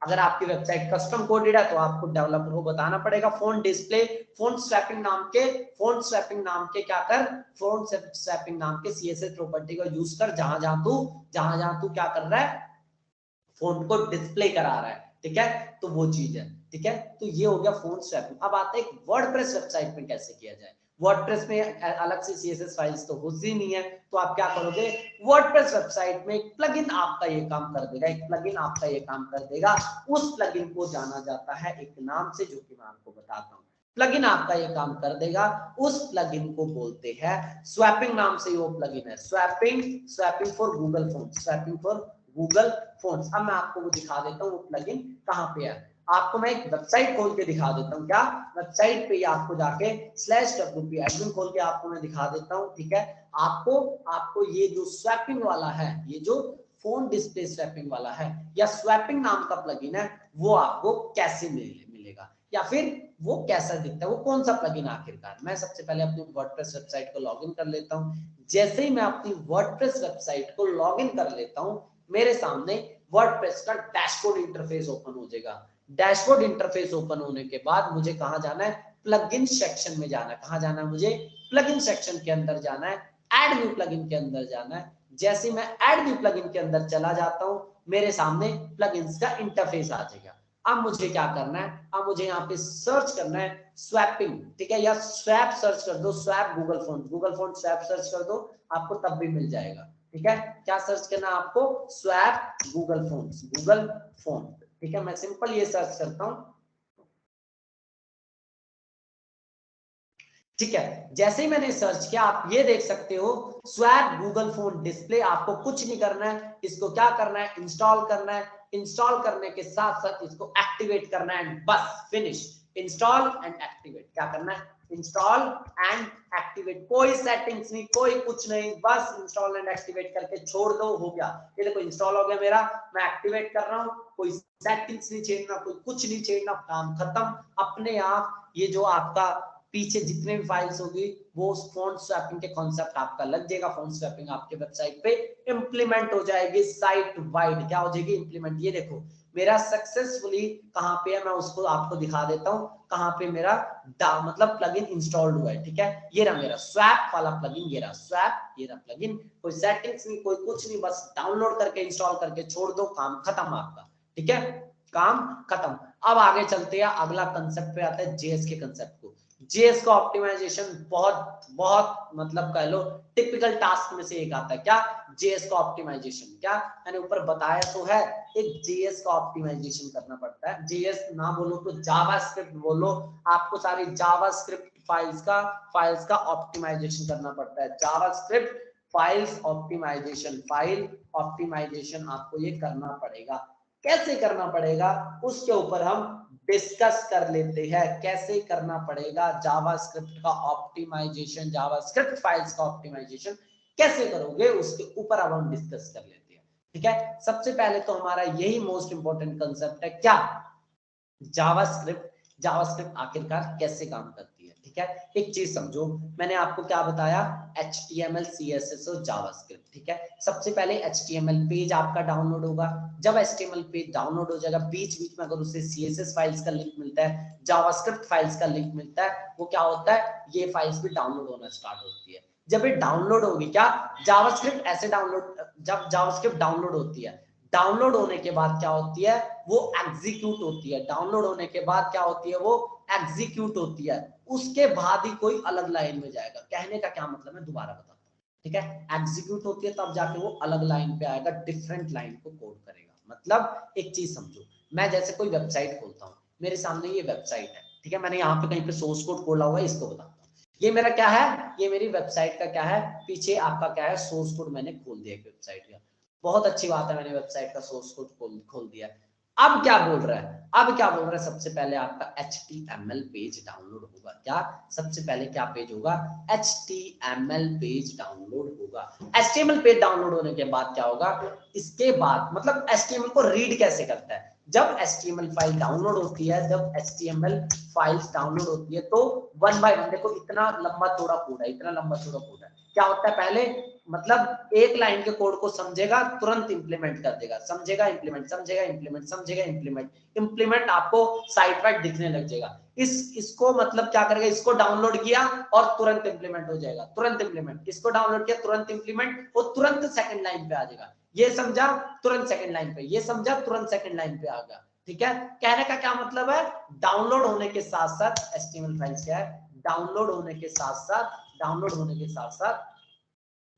Speaker 1: अगर आपकी वेबसाइट कस्टम कोडेड है तो आपको डेवलपर को बताना पड़ेगा। फॉन्ट डिस्प्ले फॉन्ट स्वैपिंग नाम के क्या कर, फॉन्ट स्वैपिंग नाम के CSS प्रॉपर्टी का यूज कर, जहां जहां तू क्या कर रहा है, फॉन्ट को डिस्प्ले करा रहा है, ठीक है, तो वो चीज है, ठीक है। तो ये हो गया फॉन्ट स्वैपिंग। अब आता है वर्डप्रेस वेबसाइट में कैसे किया जाए। वर्डप्रेस में अलग से CSS फाइल्स तो होती नहीं है, तो आप क्या करोगे, वर्डप्रेस वेबसाइट में एक प्लगइन आपका ये काम कर देगा, एक प्लगइन आपका ये काम कर देगा। उस प्लगइन को जाना जाता है एक नाम से, जो कि मैं आपको बताता हूँ। प्लगइन आपका ये काम कर देगा, उस प्लगइन को बोलते हैं स्वैपिंग, नाम से वो प्लगइन है swapping for Google phones, swapping for Google phones. अब मैं आपको वो दिखा देता हूँ वो प्लगइन कहाँ पे है। आपको मैं एक वेबसाइट खोल के दिखा देता हूँ, क्या वेबसाइट पे ही आपको जाके /wp एडमिन खोल के आपको मैं दिखा देता हूँ, ठीक है। आपको ये जो स्वैपिंग वाला है, ये जो फोन डिस्प्ले स्वैपिंग वाला है या स्वैपिंग नाम का प्लगइन है, वो आपको कैसे मिलेगा या फिर वो कैसा दिखता है, वो कौन सा प्लगइन आखिरकार। मैं सबसे पहले अपनी वर्डप्रेस वेबसाइट को लॉगिन कर लेता हूँ। जैसे ही मैं अपनी वर्डप्रेस वेबसाइट को लॉगिन कर लेता हूँ, मेरे सामने वर्डप्रेस का डैशबोर्ड इंटरफेस ओपन हो जाएगा। डैशबोर्ड इंटरफेस ओपन होने के बाद मुझे कहां जाना है, प्लगइन सेक्शन में जाना है। कहां जाना है मुझे, प्लगइन सेक्शन के अंदर जाना है, ऐड न्यू प्लगइन के अंदर जाना है। जैसे मैं ऐड न्यू प्लगइन के अंदर चला जाता हूं, मेरे सामने प्लगइन्स का इंटरफेस आ जाएगा। अब मुझे क्या करना है, अब मुझे यहाँ पे सर्च करना है स्वैपिंग, ठीक है, या स्वैप सर्च कर दो, swap Google phone swap search कर दो, आपको तब भी मिल जाएगा, ठीक है। क्या सर्च करना है आपको, स्वैप गूगल फोन, ठीक है। मैं सिंपल ये सर्च करता हूं, ठीक है। जैसे ही मैंने सर्च किया, आप ये देख सकते हो स्वैप गूगल फोन डिस्प्ले। आपको कुछ नहीं करना है, इसको क्या करना है, इंस्टॉल करना है। इंस्टॉल करने के साथ साथ इसको एक्टिवेट करना है, बस फिनिश। इंस्टॉल एंड एक्टिवेट, क्या करना है, इंस्टॉल एंड एक्टिवेट, कोई सेटिंग्स नहीं, कोई कुछ नहीं, बस इंस्टॉल एंड एक्टिवेट करके छोड़ दो, हो गया। ये देखो इंस्टॉल हो गया मेरा, मैं एक्टिवेट कर रहा हूँ, कोई सेटिंग्स नहीं छेड़ना, कोई कुछ नहीं छेड़ना, काम खत्म। अपने आप ये जो आपका पीछे जितने भी फाइल्स होगी वो फॉन्ट स्वैपिंग के कॉन्सेप्ट आपका लग जाएगा। फॉन्ट स्वैपिंग आपके वेबसाइट पे इंप्लीमेंट हो जाएगी, साइट वाइड क्या हो जाएगी, इंप्लीमेंट। ये देखो मेरा सक्सेसफुली कहां पे है, मैं उसको आपको दिखा देता हूं कहां पे मेरा मतलब प्लगइन इंस्टॉल्ड हुआ है, ठीक है। ये रहा मेरा स्वैप वाला प्लगइन, ये रहा स्वैप, ये रहा प्लगइन। कोई सेटिंग्स नहीं, कोई कुछ नहीं, बस डाउनलोड करके इंस्टॉल करके छोड़ दो, काम खत्म आपका, ठीक है, काम खत्म। अब आगे चलते हैं, अगला कंसेप्ट पे आता है जेएस के कंसेप्ट को। जेएस का ऑप्टिमाइजेशन बहुत बहुत मतलब कह लो टिपिकल टास्क में से एक आता है, क्या, जेएस का ऑप्टिमाइजेशन। क्या मैंने ऊपर बताया तो है, एक जेएस का ऑप्टिमाइजेशन करना पड़ता है। जेएस ना बोलो तो जावास्क्रिप्ट बोलो, आपको सारी जावास्क्रिप्ट फाइल्स का ऑप्टिमाइजेशन करना पड़ता है। JavaScript files optimization, file optimization आपको ये करना पड़ेगा। कैसे करना पड़ेगा उसके ऊपर हम डिस्कस कर लेते हैं, कैसे करना पड़ेगा जावास्क्रिप्ट का ऑप्टिमाइजेशन, जावास्क्रिप्ट फाइल्स का ऑप्टिमाइजेशन कैसे करोगे, उसके ऊपर अब हम डिस्कस कर लेते हैं, ठीक है। सबसे पहले तो हमारा यही मोस्ट इंपॉर्टेंट कंसेप्ट है, क्या, जावास्क्रिप्ट जावास्क्रिप्ट आखिरकार कैसे काम करती है। ठीक है, एक चीज समझो, मैंने आपको क्या बताया, HTML, CSS और जावास्क्रिप्ट। ठीक है, सबसे पहले HTML पेज आपका डाउनलोड होगा। जब HTML पेज डाउनलोड हो जाएगा, बीच बीच में अगर उसे CSS फाइल्स का लिंक मिलता है, जावास्क्रिप्ट फाइल्स का लिंक मिलता है, वो क्या होता है, ये फाइल्स भी डाउनलोड होना स्टार्ट होती है। जब ये डाउनलोड होगी, क्या जावास्क्रिप्ट ऐसे डाउनलोड, जब जावास्क्रिप्ट डाउनलोड होती है, डाउनलोड होने के बाद क्या होती है, वो एग्जीक्यूट होती है। डाउनलोड होने के बाद क्या होती है, वो एग्जीक्यूट होती है। उसके बाद ही कोई अलग लाइन में जाएगा। कहने का क्या मतलब है, दोबारा बताता हूँ। ठीक है, एग्जीक्यूट होती है तब जाके वो अलग लाइन पे आएगा, डिफरेंट लाइन को कोड करेगा। मतलब एक चीज समझो, मैं जैसे कोई वेबसाइट खोलता हूँ, मेरे सामने ये वेबसाइट है। ठीक है, मैंने यहाँ पे कहीं पे सोर्स कोड खोला हुआ है, इसको बताता हूँ। ये मेरा क्या है, ये मेरी वेबसाइट का क्या है, पीछे आपका क्या है, सोर्स कोड मैंने खोल दिया वेबसाइट का। बहुत अच्छी बात है, मैंने वेबसाइट का सोर्स कोड खोल दिया। अब क्या बोल रहा है, अब क्या बोल रहा है, सबसे पहले आपका HTML पेज डाउनलोड होगा। क्या, सबसे पहले क्या पेज होगा, HTML पेज डाउनलोड होगा। HTML पेज डाउनलोड होने के बाद क्या होगा, इसके बाद मतलब HTML को रीड कैसे करता है, जब HTML फाइल डाउनलोड होती है, जब HTML फाइल्स डाउनलोड होती है, तो वन बाय वन, देखो इतना लंबा चौड़ा कोड है, इतना लंबा चौड़ा कोड है। क्या होता है, पहले मतलब एक लाइन के कोड को समझेगा, तुरंत इंप्लीमेंट कर देगा, समझेगा इंप्लीमेंट, समझेगा इंप्लीमेंट, समझेगा इंप्लीमेंट, इंप्लीमेंट आपको साइड बाय दिखने लग जाएगा। इसको मतलब क्या करेगा, इसको डाउनलोड किया और तुरंत इंप्लीमेंट हो जाएगा, तुरंत इंप्लीमेंट। इसको डाउनलोड किया, तुरंत इंप्लीमेंट, वो तुरंत सेकंड लाइन पे आ जाएगा। ये समझा, तुरंत सेकंड लाइन पे, ये समझा, तुरंत सेकंड लाइन पे आ गया। ठीक है, कहने का क्या मतलब है, डाउनलोड होने के साथ साथ HTML फाइल्स क्या है, डाउनलोड होने के साथ साथ, डाउनलोड होने के साथ साथ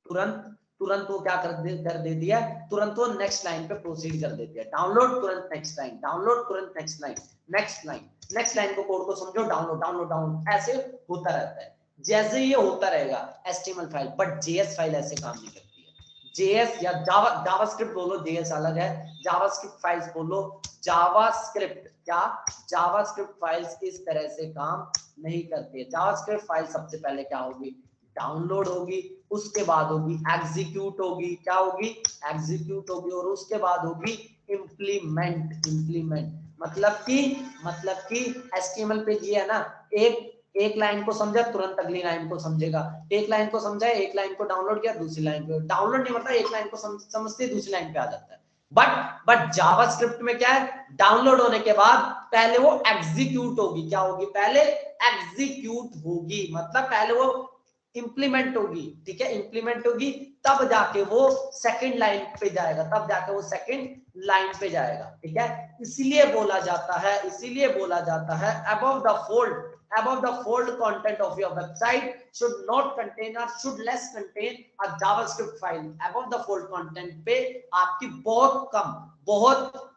Speaker 1: तुरंत तुरंत वो क्या कर दे दिया, तुरंत वो नेक्स्ट लाइन पे प्रोसीड कर देती है। डाउनलोड तुरंत नेक्स्ट लाइन, डाउनलोड तुरंत next line, next line, next line को कोड को समझो, डाउनलोड डाउनलोड डाउनलोड, ऐसे होता रहता है। जैसे ये होता रहेगा HTML file, but JS file ऐसे काम नहीं करती है। JS या जावास्क्रिप्ट बोलो, JS अलग है, जावास्क्रिप्ट फाइल्स बोलो, जावास्क्रिप्ट क्या, जावास्क्रिप्ट फाइल्स इस तरह से काम नहीं करती है। जावास्क्रिप्ट फाइल सबसे पहले क्या होगी, डाउनलोड होगी, उसके बाद होगी एग्जीक्यूट होगी, क्या होगी, एग्जीक्यूट होगी, और उसके बाद होगी इंप्लीमेंट। इंप्लीमेंट मतलब कि HTML पे ये है ना, एक लाइन को समझा, तुरंत अगली लाइन को समझेगा, एक लाइन को समझा, एक लाइन को डाउनलोड किया, दूसरी लाइन पे डाउनलोड नहीं, मतलब एक लाइन को समझते दूसरी लाइन पे आ जाता है। बट जावास्क्रिप्ट में क्या है, डाउनलोड होने के बाद पहले वो एग्जीक्यूट होगी, क्या होगी, पहले एग्जीक्यूट होगी, मतलब पहले वो इंप्लीमेंट होगी। ठीक है, इंप्लीमेंट होगी, तब जाके वो सेकंड लाइन पे जाएगा, तब जाके वो सेकंड लाइन पे जाएगा। ठीक है, इसीलिए बोला जाता है, इसीलिए बोला जाता है, above the fold content of your website should not contain or should less contain a JavaScript file। above the fold content पे आपकी बहुत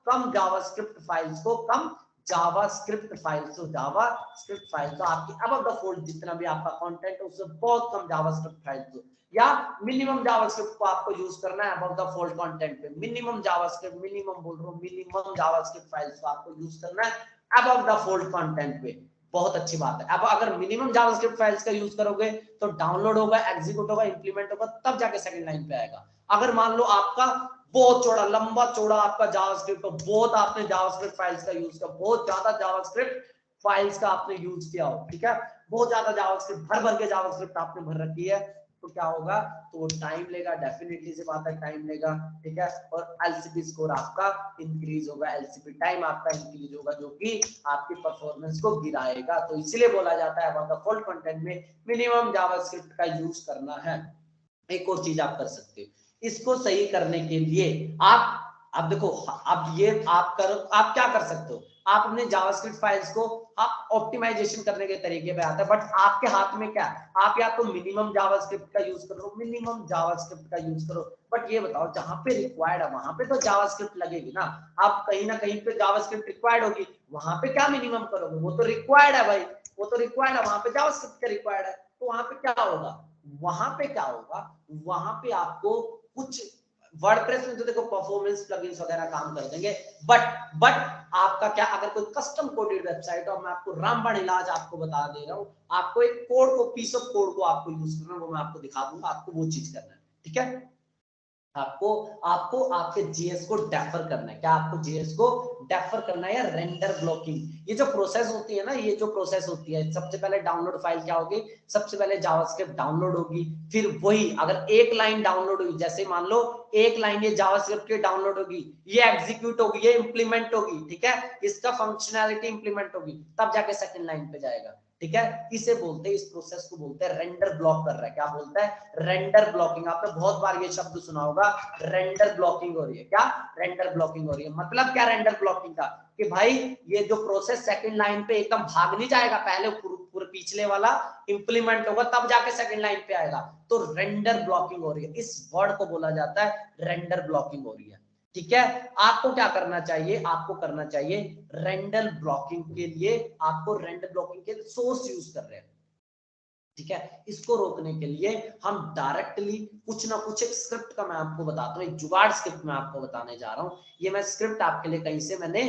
Speaker 1: कम JavaScript फाइल्स को, कम जावास्क्रिप्ट फाइल्स, तो जावास्क्रिप्ट फाइल तो आपकी above the fold जितना भी आपका कंटेंट है उससे बहुत कम जावास्क्रिप्ट फाइल्स, या मिनिमम जावास्क्रिप्ट को आपको यूज करना है above the fold कंटेंट पे। मिनिमम जावास्क्रिप्ट, मिनिमम बोल रहा हूँ, मिनिमम जावास्क्रिप्ट फाइल्स को आपको यूज करना है above the fold कंटेंट पे। बहुत अच्छी बात है। अब अगर मिनिमम जावास्क्रिप्ट फाइल्स का यूज करोगे तो डाउनलोड होगा, एग्जीक्यूट होगा, इंप्लीमेंट होगा, तब जाके सेकंड लाइन पे आएगा। अगर मान लो आपका बहुत चौड़ा, लंबा चौड़ा आपका जावास्क्रिप्ट, बहुत आपने जावास्क्रिप्ट फाइल्स का यूज किया, बहुत ज्यादा जावास्क्रिप्ट फाइल्स का आपने यूज किया हो, ठीक है, बहुत ज्यादा जावास्क्रिप्ट भर भर के जावास्क्रिप्ट आपने भर रखी है, तो क्या होगा, तो वो टाइम लेगा, डेफिनेटली से बात है, टाइम लेगा। ठीक है, और एलसीपी स्कोर आपका इंक्रीज होगा, एलसीपी टाइम आपका इंक्रीज होगा, जो कि आपकी परफॉर्मेंस को गिराएगा। तो इसलिए बोला जाता है about the fold content में मिनिमम जावास्क्रिप्ट का यूज करना है। एक और चीज आप कर सकते हो, इसको सही करने के लिए आप देखो, अब ये आप करो, आप क्या कर सकते हो, आप अपने जावास्क्रिप्ट फाइल्स को आप ऑप्टिमाइजेशन करने के तरीके पे आते हैं, बट आपके हाथ में क्या है, आप या तो मिनिमम जावास्क्रिप्ट का यूज करो, मिनिमम जावास्क्रिप्ट का यूज करो, बट ये बताओ जहां पे रिक्वायर्ड है वहां पे तो जावास्क्रिप्ट लगेगी ना। आप कहीं ना कहीं पे जावास्क्रिप्ट रिक्वायर्ड होगी, वहां पे क्या मिनिमम करोगे, वो तो रिक्वायर्ड है भाई, वो तो रिक्वायर्ड है, वहां पे जावास्क्रिप्ट का रिक्वायर्ड है, तो वहां पे क्या होगा, वहां पे क्या होगा, वहां पे आपको कुछ वर्डप्रेस में तो देखो परफॉर्मेंस प्लगइन्स वगैरह काम कर देंगे, बट आपका क्या, अगर कोई कस्टम कोडेड वेबसाइट, और मैं आपको रामबाण इलाज आपको बता दे रहा हूं, आपको एक कोड को, पीस ऑफ कोड को आपको यूज करना है, वो मैं आपको दिखा दूंगा, आपको वो चीज करना है। ठीक है, आपको आपको आपके जीएस को डेफर करना है। क्या आपको जीएस को डेफर करना है या रेंडर ब्लॉकिंग। ये जो प्रोसेस होती है ना, ये जो प्रोसेस होती है, सबसे पहले डाउनलोड फाइल क्या होगी, सबसे पहले जावास्क्रिप्ट डाउनलोड होगी, फिर वही अगर एक लाइन डाउनलोड हुई, जैसे मान लो एक लाइन ये जावास्क्रिप्ट की डाउनलोड होगी, ये एग्जीक्यूट होगी, ये इंप्लीमेंट होगी, ठीक है, इसका फंक्शनैलिटी इंप्लीमेंट होगी, तब जाके सेकंड लाइन पे जाएगा, ठीक है। इसे बोलते हैं, इस प्रोसेस को बोलते हैं रेंडर ब्लॉक कर रहा है। क्या बोलता है, रेंडर ब्लॉकिंग। आपने बहुत बार ये शब्द सुना होगा, रेंडर ब्लॉकिंग हो रही है। क्या रेंडर ब्लॉकिंग हो रही है, मतलब क्या रेंडर ब्लॉकिंग का, कि भाई ये जो प्रोसेस सेकंड लाइन पे एकदम भाग नहीं जाएगा, पहले पूरे पिछले वाला इंप्लीमेंट होगा तब जाके सेकंड लाइन पे आएगा, तो रेंडर ब्लॉकिंग हो रही है। इस वर्ड को बोला जाता है रेंडर ब्लॉकिंग हो रही है, ठीक है। आपको क्या करना चाहिए, आपको करना चाहिए रेंडर ब्लॉकिंग के लिए, आपको रेंडर ब्लॉकिंग के सोर्स यूज कर रहे हैं, ठीक है। इसको रोकने के लिए हम डायरेक्टली कुछ ना कुछ एक स्क्रिप्ट का मैं आपको बताता हूँ, एक जुगाड़ स्क्रिप्ट मैं आपको बताने जा रहा हूँ। ये मैं स्क्रिप्ट आपके लिए कहीं से मैंने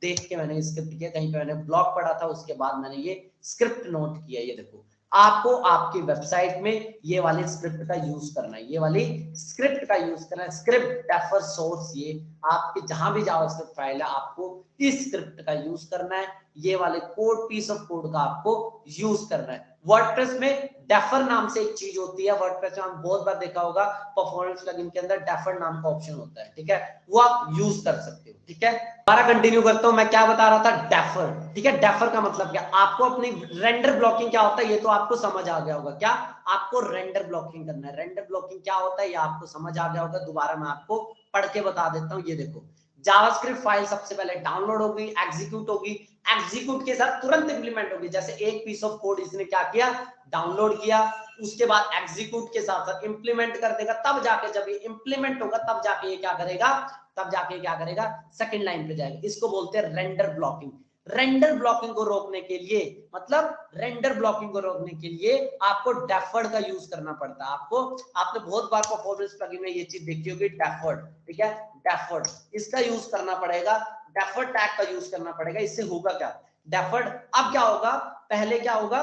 Speaker 1: देख के मैंने स्क्रिप्ट किया, कहीं पे मैंने ब्लॉग पढ़ा था, उसके बाद मैंने ये स्क्रिप्ट नोट किया। ये देखो, आपको आपकी वेबसाइट में ये वाली स्क्रिप्ट का यूज करना है, ये वाली स्क्रिप्ट का यूज करना है। स्क्रिप्ट डेफर सोर्स, ये आपके जहां भी जावास्क्रिप्ट फाइल है आपको इस स्क्रिप्ट का यूज करना है, ये वाले कोड, पीस ऑफ कोड का आपको यूज करना है। वर्डप्रेस में डेफर नाम से एक चीज होती है, वर्डप्रेस में हम बहुत बार देखा होगा, परफॉर्मेंस प्लगइन के अंदर डेफर नाम का ऑप्शन होता है, ठीक है, वो आप यूज कर सकते हो, ठीक है। दोबारा कंटिन्यू करता हूं, मैं क्या बता रहा था, डेफर, ठीक है। डेफर का मतलब क्या, आपको अपनी रेंडर ब्लॉकिंग क्या होता है ये तो आपको समझ आ गया होगा। क्या आपको रेंडर ब्लॉकिंग करना है, रेंडर ब्लॉकिंग क्या होता है ये आपको समझ आ गया होगा। दोबारा मैं आपको पढ़ के बता देता हूँ। ये देखो, जावास्क्रिप्ट फाइल सबसे पहले डाउनलोड होगी, एग्जीक्यूट होगी, एग्जीक्यूट के साथ तुरंत इंप्लीमेंट होगी। जैसे एक पीस ऑफ कोड इसने क्या किया, डाउनलोड किया, उसके बाद एग्जीक्यूट के साथ साथ इंप्लीमेंट कर देगा, तब जाके जब ये इंप्लीमेंट होगा तब जाके ये क्या करेगा, तब जाके क्या करेगा, सेकंड लाइन पे जाएगा। इसको बोलते हैं रेंडर ब्लॉकिंग। रेंडर ब्लॉकिंग को रोकने के लिए, मतलब रेंडर ब्लॉकिंग को रोकने के लिए आपको डेफर्ड का यूज करना पड़ता है। आपको, आपने बहुत बार परफॉर्मेंस प्लगइन में ये चीज देखी होगी, डेफर्ड, ठीक है, डेफर्ड, इसका यूज करना पड़ेगा, डेफर्ड टैग का यूज करना पड़ेगा। इससे होगा क्या, डेफर्ड, अब क्या होगा, पहले क्या होगा,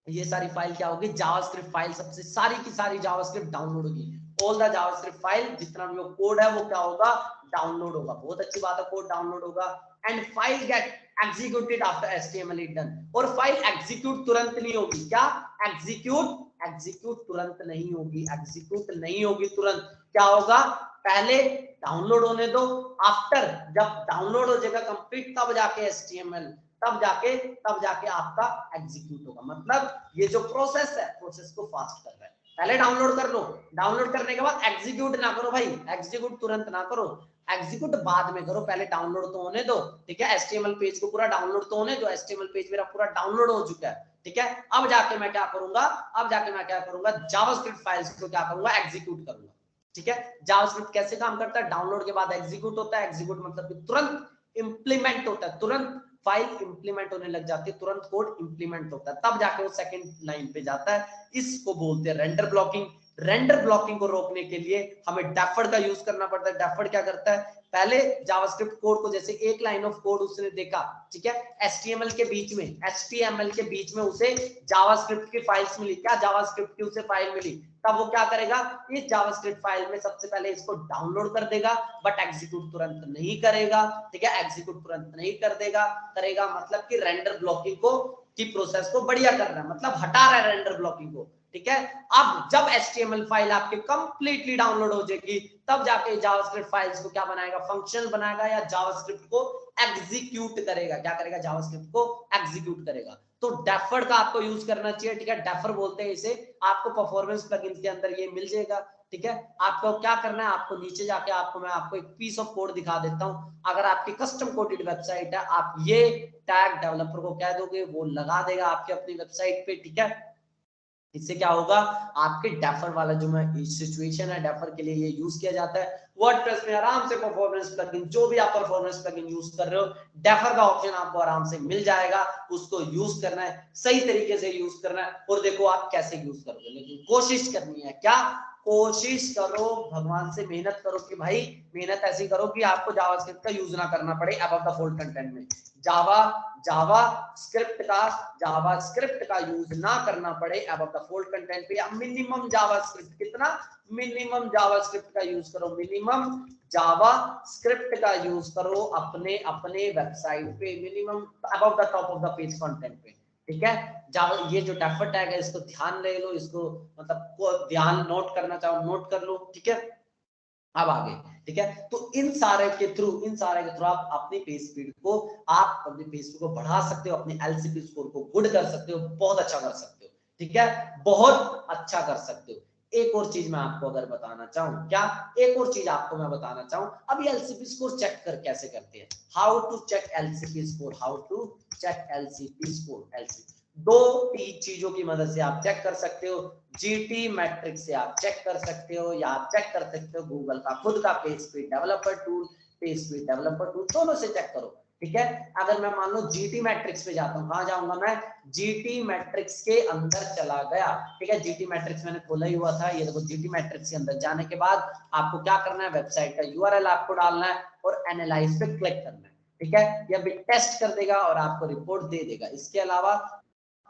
Speaker 1: ये सारी फाइल क्या होगी, जावास्क्रिप्ट फाइल, सबसे सारी की सारी जावास्क्रिप्ट डाउनलोड होगी। ऑल द जावास्क्रिप्ट फाइल, जितना भी कोड है वो क्या होगा, डाउनलोड होगा। बहुत अच्छी बात है, कोड डाउनलोड होगा। And file get executed after HTML is done, और फाइल एग्जीक्यूट तुरंत नहीं होगी। क्या एग्जीक्यूट तुरंत नहीं होगी, एग्जीक्यूट नहीं होगी तुरंत। क्या होगा, पहले डाउनलोड होने दो, आफ्टर जब डाउनलोड हो जाएगा कंप्लीट, तब जाके एचटीएमएल, तब जाके आपका एग्जीक्यूट होगा। मतलब ये जो प्रोसेस है, प्रोसेस को फास्ट कर रहा है। पहले डाउनलोड कर लो, डाउनलोड करने के बाद एग्जीक्यूट ना करो भाई, एग्जीक्यूट तुरंत ना करो, एग्जीक्यूट बाद में करो, पहले डाउनलोड तो होने दो, ठीक है। एचटीएमएल पेज को पूरा डाउनलोड तो होने दो, एचटीएमएल पेज मेरा पूरा डाउनलोड हो चुका है, ठीक है। अब जाके मैं क्या करूंगा, जावास्क्रिप्ट फाइल्स को क्या करूंगा, एग्जीक्यूट करूंगा, ठीक है। जावास्क्रिप्ट कैसे काम करता है, डाउनलोड के बाद एग्जीक्यूट होता है, एग्जीक्यूट मतलब कि तुरंत इंप्लीमेंट होता है, तुरंत फाइल इंप्लीमेंट होने लग जाती है, तुरंत कोड इंप्लीमेंट होता है, तब जाके वो सेकंड लाइन पे जाता है। इसको बोलते हैं रेंडर ब्लॉकिंग। रेंडर ब्लॉकिंग को रोकने के लिए हमें डेफर्ड का यूज करना पड़ता है। डेफर्ड क्या करता है, पहले जावास्क्रिप्ट कोड को, जैसे एक लाइन ऑफ कोड उसने देखा, ठीक है, एचटीएमएल के बीच में, एचटीएमएल के बीच में उसे जावास्क्रिप्ट की फाइल्स मिली, क्या जावास्क्रिप्ट की उसे फाइल मिली, तब वो क्या करेगा, इस जावास्क्रिप्ट फाइल में सबसे पहले इसको डाउनलोड कर देगा, बट एग्जीक्यूट तुरंत नहीं करेगा, ठीक है, एग्जीक्यूट तुरंत नहीं कर देगा, करेगा मतलब कि रेंडर ब्लॉकिंग को, की प्रोसेस को बढ़िया कर रहा है, मतलब हटा रहा है रेंडर ब्लॉकिंग को, ठीक है। अब जब एचटीएमएल फाइल आपके कंप्लीटली डाउनलोड हो जाएगी, तब जाके जावास्क्रिप्ट फाइल्स को क्या बनाएगा, फंक्शनल बनाएगा, या जावास्क्रिप्ट को एग्जीक्यूट करेगा। क्या करेगा, जावास्क्रिप्ट को एग्जीक्यूट करेगा। तो डेफर्ड का आपको यूज करना चाहिए, ठीक है, डेफर बोलते हैं इसे। आपको परफॉर्मेंस प्लगइन के अंदर ये मिल जाएगा, ठीक है। आपको क्या करना है, आपको नीचे जाके मैं आपको एक पीस ऑफ कोड दिखा देता हूं। अगर आपकी कस्टम कोडेड वेबसाइट है, आप ये टैग डेवलपर को कह दोगे, वो लगा देगा आपकी अपनी वेबसाइट पे, ठीक है। इससे क्या होगा, आपके डेफर वाला जो मैं सिचुएशन है, डेफर के लिए ये यूज किया जाता है। वर्डप्रेस में आराम से परफॉर्मेंस प्लगइन, जो भी आप परफॉर्मेंस प्लगइन यूज कर रहे हो, डेफर का ऑप्शन आपको आराम से मिल जाएगा। उसको यूज करना है, सही तरीके से यूज करना है, और देखो आप कैसे यूज करोगे, लेकिन कोशिश करनी है, क्या कोशिश करो, भगवान से मेहनत करो कि भाई मेहनत ऐसी करो कि आपको जावास्क्रिप्ट का यूज ना करना पड़े अबव द फोल्ड कंटेंट में। जावास्क्रिप्ट का यूज ना करना पड़े अबव द फोल्ड कंटेंट पे, या मिनिमम जावास्क्रिप्ट, कितना, मिनिमम जावास्क्रिप्ट का यूज करो, मिनिमम जावास्क्रिप्ट का यूज करो अपने वेबसाइट पे, minimum above the top of the page content पे, ठीक है। जावा, ये जो डेफर टैग है इसको ध्यान ले लो, इसको मतलब को ध्यान नोट करना चाहो नोट कर लो, ठीक है। अब आगे, ठीक है, तो इन सारे के थ्रू आप अपनी पेज स्पीड को, आप अपनी पेज स्पीड को बढ़ा सकते हो, अपने एलसीपी स्कोर को गुड कर सकते हो, बहुत अच्छा कर सकते हो, ठीक है, बहुत अच्छा कर सकते हो। एक और चीज मैं आपको अगर बताना चाहूं, क्या, एक और चीज आपको मैं बताना चाहूं, अभी एलसीपी स्कोर चेक कर कैसे करते हैं, how to check LCP score, how to check LCP score, LCP दो तीन चीजों की मदद से आप चेक कर सकते हो। जीटी मैट्रिक्स से आप चेक कर सकते हो, या आप चेक कर सकते हो गूगल का खुद का पेज स्पीड डेवलपर टूल, दोनों से चेक करो, ठीक है। अगर मैं मान लो जीटी मैट्रिक्स पे जाता हूँ, कहां जाऊंगा मैं, जीटी मैट्रिक्स के अंदर चला गया, ठीक है, जीटी मैट्रिक्स मैंने खोला ही हुआ था, ये देखो जीटी मैट्रिक्स के अंदर जाने के बाद आपको क्या करना है, वेबसाइट का यूआरएल आपको डालना है और एनालाइज पे क्लिक करना है, ठीक है, ये भी टेस्ट कर देगा और आपको रिपोर्ट दे देगा। इसके अलावा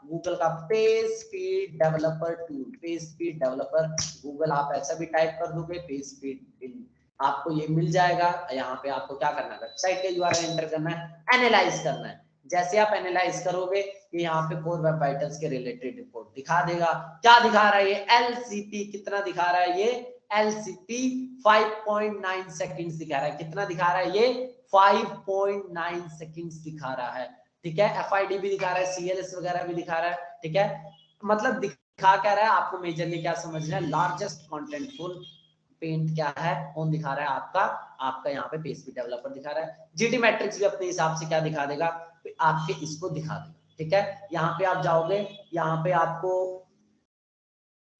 Speaker 1: गूगल का page speed developer tool, page speed developer, Google आप ऐसा भी टाइप कर दोगे पेज स्पीड, आपको ये मिल जाएगा। यहाँ पे आपको क्या करना है, वेबसाइट का यूआरएल एंटर करना है, एनालाइज करना है। जैसे आप एनालाइज करोगे कि यहाँ पे कोर वेब वाइटल्स के रिलेटेड रिपोर्ट दिखा देगा। क्या दिखा रहा है ये, एलसीपी कितना दिखा रहा है, ये एलसीपी 5.9 सेकंड्स दिखा रहा है, कितना दिखा रहा है, ये 5.9 सेकंड्स दिखा रहा है, ठीक है। एफआईडी भी दिखा रहा है, सीएलएस वगैरह भी दिखा रहा है, ठीक है। मतलब दिखा क्या रहा है आपको, मेजरली क्या समझना है, लार्जेस्ट कंटेंटफुल पेंट क्या है, कौन दिखा रहा है, आपका यहाँ पे पेज स्पीड डेवलपर दिखा रहा है। जीटी मैट्रिक्स भी अपने हिसाब से क्या दिखा देगा, आपके इसको दिखा देगा, ठीक है। यहाँ पे आप जाओगे, यहाँ पे आपको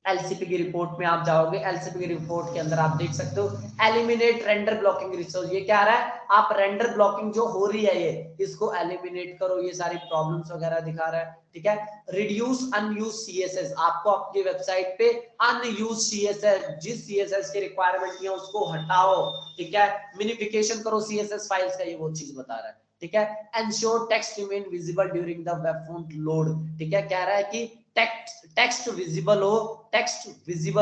Speaker 1: एलसीपी की रिपोर्ट में आप जाओगे, एलसीपी की रिपोर्ट के अंदर आप देख सकते हो एलिमिनेट रेंडर ब्लॉकिंग रिसोर्स, ये क्या रहा है, आप रेंडर ब्लॉकिंग जो हो रही है ये इसको एलिमिनेट करो, ये सारी प्रॉब्लम्स वगैरह दिखा रहा है, ठीक है। रिड्यूस अनयूज सीएसएस, आपको आपकी वेबसाइट पे अनयूज सीएसएस, जिस सीएसएस की रिक्वायरमेंट नहीं है उसको हटाओ, ठीक है। मिनिफिकेशन करो सीएसएस फाइल्स का, ये वो चीज बता रहा है, ठीक है। Ensure text remain visible during the web font load, ठीक है, कह रहा है कि टेक्स्ट विजिबल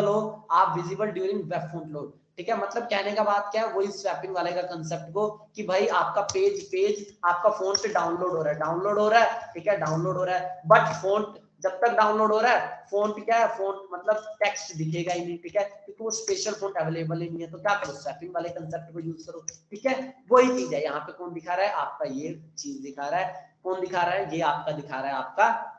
Speaker 1: हो, आप visible during web font load, ठीक है। मतलब कहने का बात क्या है, वही स्वैपिंग वाले का कंसेप्ट को कि भाई आपका पेज आपका फोन पे डाउनलोड हो रहा है, ठीक है, डाउनलोड हो रहा है, बट फोन जब तक डाउनलोड हो रहा है, फोन क्या है, फोन मतलब टेक्स्ट दिखेगा ही नहीं, ठीक है, क्योंकि वो स्पेशल फोन अवेलेबल ही नहीं है, तो क्या करो, स्वैपिंग वाले कंसेप्ट को यूज करो, ठीक है। वही चीज है, यहाँ पे कौन दिखा रहा है, आपका ये चीज दिखा रहा है, कौन दिखा रहा है, ये आपका दिखा रहा है, आपका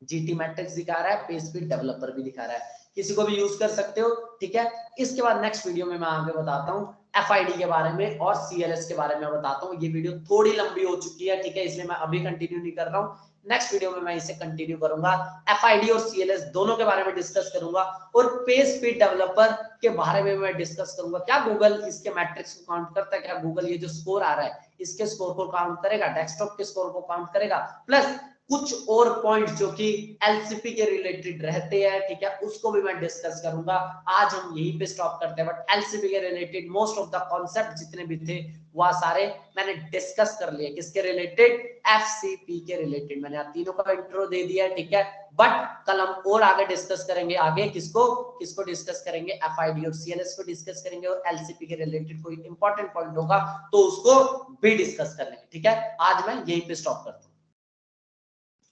Speaker 1: जीटी मैट्रिक्स दिखा रहा है, पेज स्पीड डेवलपर भी दिखा रहा है, किसी को भी यूज कर सकते हो, ठीक है। इसके बाद नेक्स्ट वीडियो में मैं आगे बताता हूँ एफआईडी के बारे में और सीएलएस के बारे में बताता हूँ। ये वीडियो थोड़ी लंबी हो चुकी है, ठीक है, इसलिए मैं अभी कंटिन्यू नहीं कर रहा हूँ, नेक्स्ट वीडियो में मैं इसे कंटिन्यू करूंगा, एफआईडी और सीएलएस दोनों के बारे में डिस्कस करूंगा, और पेज स्पीड डेवलपर के बारे में मैं डिस्कस करूंगा, क्या गूगल इसके मैट्रिक्स को काउंट करता है, क्या गूगल ये जो स्कोर आ रहा है इसके स्कोर को काउंट करेगा, डेस्कटॉप के स्कोर को काउंट करेगा, प्लस कुछ और पॉइंट जो कि एलसीपी के रिलेटेड रहते हैं, ठीक है, उसको भी मैं डिस्कस करूंगा। आज हम यहीं पे स्टॉप करते हैं, बट एलसीपी के related most of the concept जितने भी थे वह सारे मैंने डिस्कस कर लिए, किसके रिलेटेड, एफसीपी के रिलेटेड, मैंने आप तीनों का इंट्रो दे दिया है, ठीक है। बट कल हम और आगे डिस्कस करेंगे, आगे किसको डिस्कस करेंगे, एफआईडी और सीएलएस को डिस्कस करेंगे, और एलसीपी के रिलेटेड कोई इंपॉर्टेंट पॉइंट होगा तो उसको भी डिस्कस कर लेंगे, ठीक है। आज मैं यहीं पे स्टॉप करता हूं।